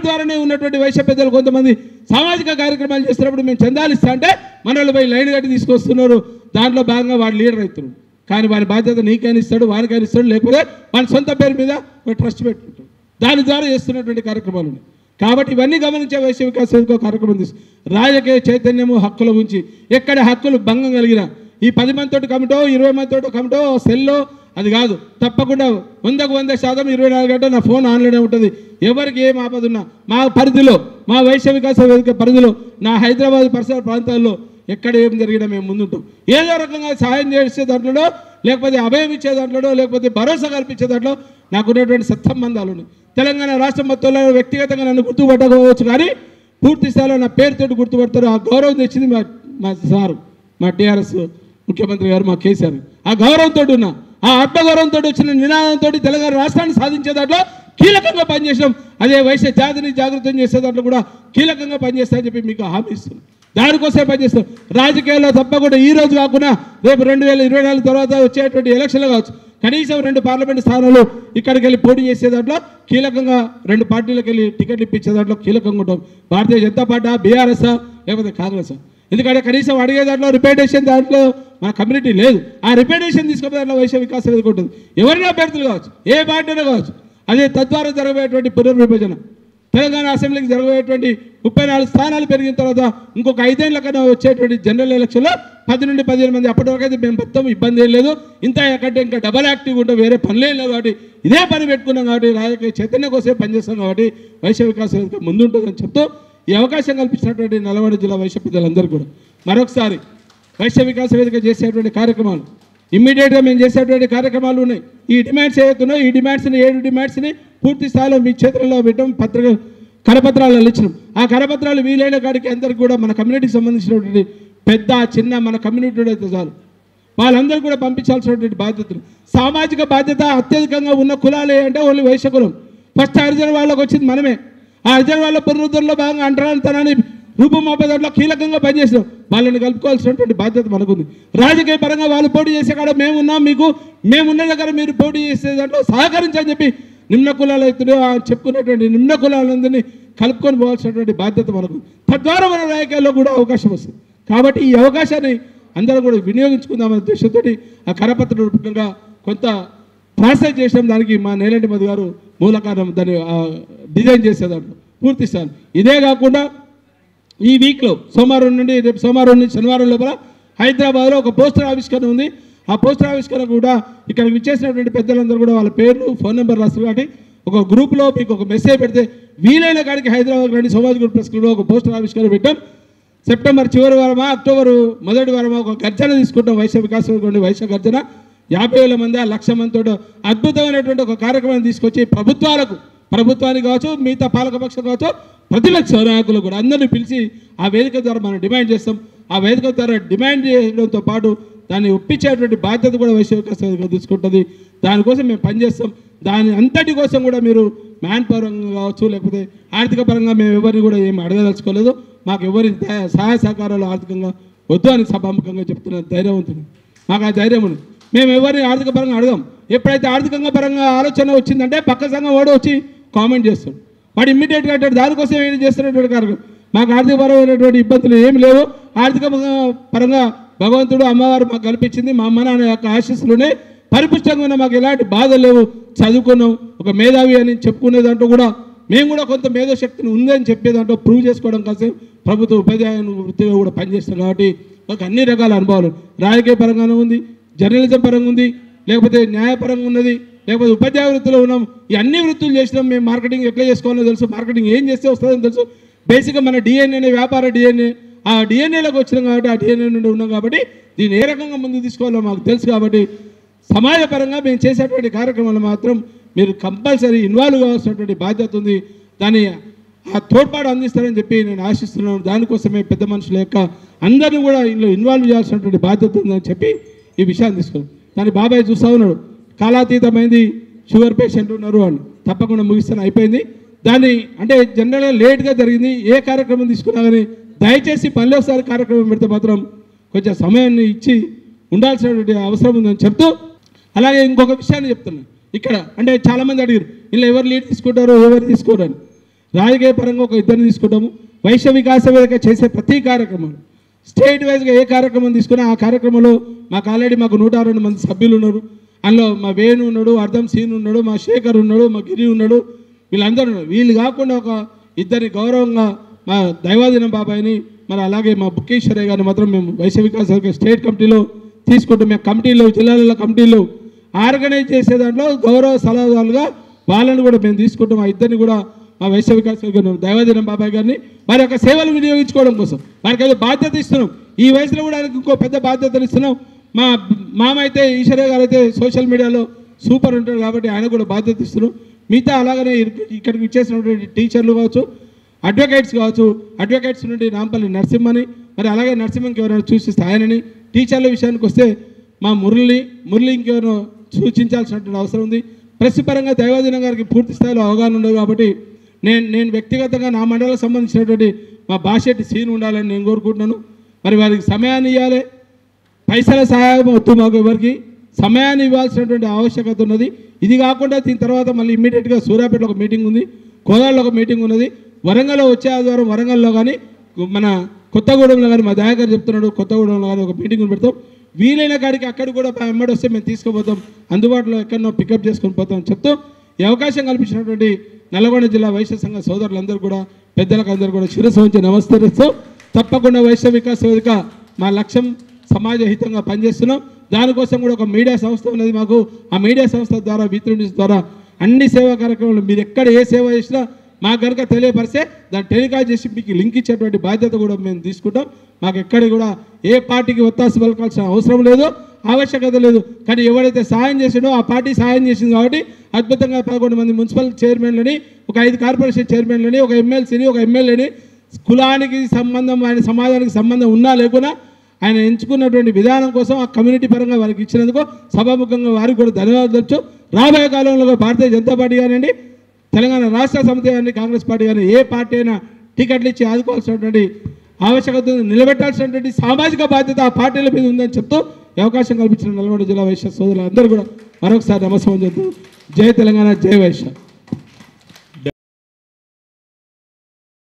ద్వారానే ఉన్నటువంటి వైశ్య పెద్దలు కొంతమంది సామాజిక కార్యక్రమాలు చేస్తున్నప్పుడు మేము చందాలు ఇస్తా అంటే మన వాళ్ళు పోయి లైన్ కట్టి తీసుకొస్తున్నారు. దాంట్లో భాగంగా వాడు లీడర్ అవుతున్నాడు, కానీ వాని బాధ్యత నీకైనా ఇస్తాడు, వానికైనా ఇస్తాడు, లేకపోతే వాని సొంత పేరు మీద ఒక ట్రస్ట్ పెట్టుకుంటాడు. దాని ద్వారా చేస్తున్నటువంటి కార్యక్రమాలు ఉన్నాయి. కాబట్టి ఇవన్నీ గమనించే వైశ్య వికాస వేదిక కార్యక్రమం తీసుకు రాజకీయ చైతన్యము హక్కుల గురించి ఎక్కడ హక్కులు భంగం కలిగిన ఈ 10 మందితోటి కమిటో 20 మందితోటి కమిటో సెల్లో అది కాదు, తప్పకుండా 100% 24 గంటలు నా ఫోన్ ఆన్లైనే ఉంటుంది. ఎవరికి ఏం ఆపద ఉన్నా మా పరిధిలో, మా వైశ్య వికాస వేదిక పరిధిలో, నా హైదరాబాద్ పరిసర ప్రాంతాల్లో ఎక్కడ ఏం జరిగినా మేము ముందుంటాం. ఏదో రకంగా సహాయం చేసే దాంట్లో, లేకపోతే అభయం ఇచ్చే దాంట్లో, లేకపోతే భరోసా కల్పించే దాంట్లో నాకు ఉన్నటువంటి సత్సంబంధాలు ఉన్నాయి. తెలంగాణ రాష్ట్రం మొత్తంలో వ్యక్తిగతంగా నన్ను గుర్తుపట్టకపోవచ్చు, కానీ పూర్తి స్థాయిలో నా పేరుతోటి గుర్తుపడతారు. ఆ గౌరవం తెచ్చింది మా సారు, మా టీఆర్ఎస్ ముఖ్యమంత్రి గారు, మా కేసీఆర్. ఆ గౌరవంతో ఉన్నా, ఆ ఆత్మగౌరవంతో వచ్చిన నినాదంతో తెలంగాణ రాష్ట్రాన్ని సాధించే దాంట్లో కీలకంగా పనిచేసినాం. అదే వైశ్య జాతిని జాగృతం చేసే దాంట్లో కూడా కీలకంగా పనిచేస్తామని చెప్పి మీకు హామీ ఇస్తున్నాం. దానికోసమే పనిచేస్తాం. రాజకీయాల్లో తప్పకుండా ఈ రోజు కాకుండా రేపు 2024 తర్వాత వచ్చేటువంటి ఎలక్షన్లు కావచ్చు, కనీసం 2 పార్లమెంటు స్థానాలు ఇక్కడికి వెళ్ళి పోటీ చేసే దాంట్లో కీలకంగా 2 పార్టీలకు వెళ్ళి టికెట్లు ఇప్పించే దాంట్లో కీలకంగా ఉంటాం. భారతీయ జనతా పార్టీ, బీఆర్ఎస్ లేకపోతే కాంగ్రెస్. ఎందుకంటే కనీసం అడిగే దాంట్లో రిప్రజెంటేషన్ దాంట్లో మన కమ్యూనిటీ లేదు. ఆ రిప్రజెంటేషన్ తీసుకునే దాంట్లో వైశ్య వికాస వేదిక ఉంటుంది. ఎవరైనా అభ్యర్థులు కావచ్చు, ఏ పార్టీనే కావచ్చు. అదే తద్వారా జరగబోయేటువంటి పునర్విభజన, తెలంగాణ అసెంబ్లీకి జరగబోయేటువంటి 34 స్థానాలు పెరిగిన తర్వాత ఇంకొక 5 ఏళ్ల కన్నా వచ్చేటువంటి జనరల్ ఎలక్షన్లో 10 నుండి 15 మంది. అప్పటి వరకు అయితే మేము మొత్తం ఇబ్బంది ఏం లేదు, ఇంత ఎక్కడంటే ఇంకా డబల్ యాక్టివ్ ఉంటాం, వేరే పనులేం లేదు. కాబట్టి ఇదే పని పెట్టుకున్నాం కాబట్టి రాజకీయ చైతన్యం కోసమే పనిచేస్తాం కాబట్టి వైశ్య వికాస వేదిక ముందుంటుందని చెప్తూ ఈ అవకాశం కల్పించినటువంటి నల్గొండ జిల్లా వైశ్య పెద్దలందరూ కూడా మరొకసారి వైశ్య వికాస వేదిక చేసేటువంటి కార్యక్రమాలు ఇమ్మీడియట్గా మేము చేసేటువంటి కార్యక్రమాలు ఉన్నాయి. ఈ డిమాండ్స్ ఏవైతున్నాయో ఈ డిమాండ్స్ని 7 డిమాండ్స్ని పూర్తి స్థాయిలో మీ చేతుల్లో పెట్టడం, కరపత్రాలు ఇచ్చినాం. ఆ కరపత్రాలు వీలైన కాడికి అందరికీ కూడా మన కమ్యూనిటీకి సంబంధించినటువంటి పెద్ద చిన్న మన కమ్యూనిటీ అయితే చాలు వాళ్ళందరూ కూడా పంపించాల్సినటువంటి బాధ్యతలు, సామాజిక బాధ్యత అత్యధికంగా ఉన్న కులాలు ఏంటంటే ఓన్లీ వైశ్య కులం. ఫస్ట్ హరిజన వాళ్ళకి వచ్చింది మనమే. ఆ హరిజన వాళ్ళ పునరుద్ధరణలో భాగంగా అంటరానితనాన్ని రూపమాపేదాంట్లో కీలకంగా పనిచేసినాం. వాళ్ళని కలుపుకోవాల్సినటువంటి బాధ్యత మనకుంది. రాజకీయ పరంగా వాళ్ళు పోటీ చేసే కాడ మేమున్నాం, మేమున్న దగ్గర మీరు పోటీ చేసే దాంట్లో సహకరించని చెప్పి నిమ్న కులాలు అయితే చెప్పుకున్నటువంటి నిమ్న కులాలందరినీ కలుపుకొని పోవాల్సినటువంటి బాధ్యత మనకు. తద్వారా మన రాజకీయాల్లో కూడా అవకాశం వస్తుంది. కాబట్టి ఈ అవకాశాన్ని అందరూ కూడా వినియోగించుకుందామనే ఉద్దేశంతో ఆ కరపత్ర రూపకంగా కొంత ప్రాసెస్ చేసాం. దానికి మా నేలంటి మధు గారు మూల కారణం, దాన్ని డిజైన్ చేసేదాంట్లో పూర్తి స్థాయి. ఇదే కాకుండా ఈ వీక్లో సోమవారం నుండి రేపు సోమవారం నుండి శనివారం లోపల హైదరాబాద్లో ఒక పోస్టర్ ఆవిష్కరణ ఉంది. ఆ పోస్టర్ ఆవిష్కరణ కూడా ఇక్కడికి విచ్చేసినటువంటి పెద్దలందరూ కూడా వాళ్ళ పేర్లు ఫోన్ నెంబర్ రాస్తారు. కాబట్టి ఒక గ్రూప్లో మీకు ఒక మెసేజ్ పెడితే వీలైన కాడికి హైదరాబాద్ రండి. సోమాజ్ గ్రూప్ ప్రెస్ క్లబ్లో ఒక పోస్టర్ ఆవిష్కరణ పెట్టాం. సెప్టెంబర్ చివరి వారమా అక్టోబర్ మొదటి వారమా ఒక గర్జన తీసుకుంటాం. వైశ్య వికాసం వైశ్య గర్జన 50,000 మంది 1,00,000 మందితో అద్భుతమైనటువంటి ఒక కార్యక్రమాన్ని తీసుకొచ్చి ప్రభుత్వాలకు ప్రభుత్వానికి కావచ్చు, మిగతా పాలకపక్షం కావచ్చు, ప్రతిపక్ష నాయకులు కూడా అందరినీ పిలిచి ఆ వేదిక ద్వారా మనం డిమాండ్ చేస్తాం. ఆ వేదిక ద్వారా డిమాండ్ చేయడంతో పాటు దాన్ని ఒప్పించేటువంటి బాధ్యత కూడా వైశ్య వికాస్ వేదిక తీసుకుంటుంది. దానికోసం మేము పనిచేస్తాం. దాని అంతటి కోసం కూడా మీరు మ్యాన్ పరంగా కావచ్చు, లేకపోతే ఆర్థిక పరంగా మేము ఎవరిని కూడా ఏమి అడగదలుచుకోలేదు. మాకు ఎవరి సహాయ సహకారాలు ఆర్థికంగా వద్దు అని సభాముఖంగా చెప్తున్న ధైర్యం ఉంటుంది. మాకు ఆ ధైర్యం ఉంది. మేము ఎవరిని ఆర్థిక పరంగా అడగం. ఎప్పుడైతే ఆర్థికంగా పరంగా ఆలోచన వచ్చిందంటే పక్క సంఘం వాడు వచ్చి కామెంట్ చేస్తాడు. వాడు ఇమ్మీడియట్గా అంటాడు దానికోసం ఏం చేస్తున్నటువంటి కార్యక్రమం. మాకు ఆర్థికపరమైనటువంటి ఇబ్బందులు ఏమి లేవు. ఆర్థిక పరంగా భగవంతుడు అమ్మవారు మాకు కల్పించింది. మా అమ్మ నాన్న యొక్క ఆశీస్సులునే పరిపుష్టంగా ఉన్న మాకు ఎలాంటి బాధలు లేవు. చదువుకున్నాం, ఒక మేధావి అని చెప్పుకునే దాంట్లో కూడా మేము కూడా కొంత మేధోశక్తిని ఉందని చెప్పేదాంట్లో ప్రూవ్ చేసుకోవడం కోసం ప్రభుత్వ ఉపాధ్యాయ వృత్తిగా కూడా పనిచేస్తాం. కాబట్టి మాకు అన్ని రకాల అనుభవాలు రాజకీయ పరంగానే ఉంది, జర్నలిజం పరంగా ఉంది, లేకపోతే న్యాయపరంగా ఉన్నది, లేకపోతే ఉపాధ్యాయ వృత్తిలో ఉన్నాం. ఈ అన్ని వృత్తులు చేసినాం. మేము మార్కెటింగ్ ఎట్లా చేసుకోవాలో తెలుసు, మార్కెటింగ్ ఏం చేస్తే వస్తుందని తెలుసు. బేసిక్గా మన డిఎన్ఏ వ్యాపార డిఎన్ఏ, ఆ డిఎన్ఏలోకి వచ్చినాం కాబట్టి ఆ డిఎన్ఏ నుండి ఉన్నాం కాబట్టి దీన్ని ఏ రకంగా ముందుకు తీసుకోవాలో మాకు తెలుసు. కాబట్టి సమాజపరంగా మేము చేసేటువంటి కార్యక్రమాలు మాత్రం మీరు కంపల్సరీ ఇన్వాల్వ్ కావాల్సినటువంటి బాధ్యత ఉంది. దాన్ని ఆ తోడ్పాటు అందిస్తారని చెప్పి నేను ఆశిస్తున్నాను. దానికోసమే పెద్ద మనుషుల యొక్క అందరినీ కూడా ఇందులో ఇన్వాల్వ్ చేయాల్సినటువంటి బాధ్యత ఉందని చెప్పి ఈ విషయాన్ని తీసుకున్నాం. దాన్ని బాబాయ్ చూస్తూ ఉన్నాడు, కాలాతీతమైంది, షుగర్ పేషెంట్ ఉన్నారు అని. తప్పకుండా ముగిస్తాను, అయిపోయింది. దాన్ని అంటే జనరల్గా లేట్గా జరిగింది. ఏ కార్యక్రమం తీసుకున్నా కానీ దయచేసి పనిలో ఒకసారి కార్యక్రమం పెడితే మాత్రం కొంచెం సమయాన్ని ఇచ్చి ఉండాల్సినటువంటి అవసరం ఉందని చెప్తూ, అలాగే ఇంకొక విషయాన్ని చెప్తున్నాను. ఇక్కడ అంటే చాలామంది అడిగారు ఇలా ఎవరు లీడ్ తీసుకుంటారో ఎవరు తీసుకోరు అని. రాజకీయ పరంగా ఒక ఇద్దరిని తీసుకుంటాము. వైశ్య వికాస వేదిక చేసే ప్రతి కార్యక్రమం స్టేట్ వైజ్గా ఏ కార్యక్రమం తీసుకున్నా ఆ కార్యక్రమంలో మాకు ఆల్రెడీ 102 మంది సభ్యులు ఉన్నారు. అందులో మా వేణు ఉన్నాడు, అర్ధం సీన్ ఉన్నాడు, మా శేఖర్ ఉన్నాడు, మా గిరి ఉన్నాడు, వీళ్ళందరూ ఉన్నారు. వీళ్ళు కాకుండా ఒక ఇద్దరిని గౌరవంగా మా దైవాధీనం బాబాయిని, మరి అలాగే మా బుక్కేశ్వరయ్య గారిని మాత్రం మేము వైశ్య వికాస వేదిక స్టేట్ కమిటీలో తీసుకుంటాం. మేము కమిటీలో జిల్లాల కమిటీలో ఆర్గనైజ్ చేసే దాంట్లో గౌరవ సలహాదారులుగా వాళ్ళని కూడా మేము తీసుకుంటాం. ఆ ఇద్దరిని కూడా మా వైశ్య వికాస దైవాధీనం బాబాయ్ గారిని వారి యొక్క సేవలు వినియోగించుకోవడం కోసం వారికి ఏదో బాధ్యత ఇస్తున్నాం. ఈ వయసులో కూడా ఆయనకు ఇంకో పెద్ద బాధ్యతలు ఇస్తున్నాం. మా మామ అయితే ఈశ్వరయ్య గారు అయితే సోషల్ మీడియాలో సూపర్ ఉంటాడు కాబట్టి ఆయన కూడా బాధ్యత ఇస్తున్నాం. మిగతా అలాగనే ఇక్కడికి ఇచ్చేసినటువంటి టీచర్లు కావచ్చు, అడ్వకేట్స్ కావచ్చు, అడ్వకేట్స్ నుండి నాంపల్లి నరసింహని, మరి అలాగే నరసింహకి ఎవరైనా సూచిస్తే ఆయనని, టీచర్ల విషయానికి వస్తే మా మురళి ఇంకెవరో సూచించాల్సినటువంటి అవసరం ఉంది. ప్రెస్ పరంగా దైవాధీనం గారికి పూర్తి స్థాయిలో అవగాహన ఉండదు కాబట్టి నేను వ్యక్తిగతంగా నా మండలకు సంబంధించినటువంటి మా బాషెట్టి సీన్ ఉండాలని నేను కోరుకుంటున్నాను. మరి వారికి సమయాన్ని ఇవ్వాలి. పైసల సహాయం వద్దు, మాకు ఎవరికి సమయాన్ని ఇవ్వాల్సినటువంటి ఆవశ్యకత ఉన్నది. ఇది కాకుండా దీని తర్వాత మళ్ళీ ఇమ్మీడియట్గా సూర్యాపేటలో ఒక మీటింగ్ ఉంది, కోదాడలో ఒక మీటింగ్ ఉన్నది, వరంగల్లో వచ్చే ఆదివారం వరంగల్లో కానీ మన కొత్తగూడెంలో కానీ మా దయాగారు చెప్తున్నాడు కొత్తగూడెంలో కానీ ఒక మీటింగ్ పెడతాం. వీలైన కాడికి అక్కడ కూడా ఎమ్మడి వస్తే మేము తీసుకుపోతాం, అందుబాటులో ఎక్కడో పికప్ చేసుకొని పోతాం చెప్తూ ఈ అవకాశం కల్పించినటువంటి నల్గొండ జిల్లా వైశ్య సంఘ సోదరులందరూ కూడా పెద్దలకు అందరూ కూడా శిరస్సు వంచి నమస్కరిస్తూ తప్పకుండా వైశ్య వికాస వేదిక మా లక్ష్యం సమాజ హితంగా పనిచేస్తున్నాం. దానికోసం కూడా ఒక మీడియా సంస్థ ఉన్నది మాకు. ఆ మీడియా సంస్థ ద్వారా V3 ద్వారా అన్ని సేవా కార్యక్రమాలు మీరు ఎక్కడ ఏ సేవ చేసినా మాకు కనుక తెలియపరిస్తే దాన్ని టెలికాస్ట్ చేసి మీకు లింక్ ఇచ్చేటువంటి బాధ్యత కూడా మేము తీసుకుంటాం. మాకు ఎక్కడ కూడా ఏ పార్టీకి ఒత్తాసు పలకాల్సిన అవసరం లేదు, ఆవశ్యకత లేదు. కానీ ఎవరైతే సాయం చేసిండో ఆ పార్టీ సాయం చేసింది కాబట్టి అద్భుతంగా 11 మంది మున్సిపల్ చైర్మన్లని, ఒక 5 కార్పొరేషన్ చైర్మన్లని, ఒక ఎమ్మెల్సీని, ఒక ఎమ్మెల్యేని, కులానికి సంబంధం ఆయన సమాజానికి సంబంధం ఉన్నా లేకున్నా ఆయన ఎంచుకున్నటువంటి విధానం కోసం ఆ కమ్యూనిటీ పరంగా వారికి ఇచ్చినందుకు సభాముఖంగా వారికి కూడా ధన్యవాదాలు తెలుపుతూ రాబోయే కాలంలో భారతీయ జనతా పార్టీ కానివ్వండి, తెలంగాణ రాష్ట్ర సమితి కానీ, కాంగ్రెస్ పార్టీ కానీ ఏ పార్టీ అయినా టికెట్లు ఇచ్చి ఆదుకోవాల్సినటువంటి ఆవశ్యకత నిలబెట్టాల్సినటువంటి సామాజిక బాధ్యత ఆ పార్టీల మీద ఉందని చెప్తూ ఈ అవకాశం కల్పించిన నల్గొండ జిల్లా వైశ్య సోదరులు అందరూ కూడా మరొకసారి నమస్కారం చెప్తూ జై తెలంగాణ, జై వైశ్య.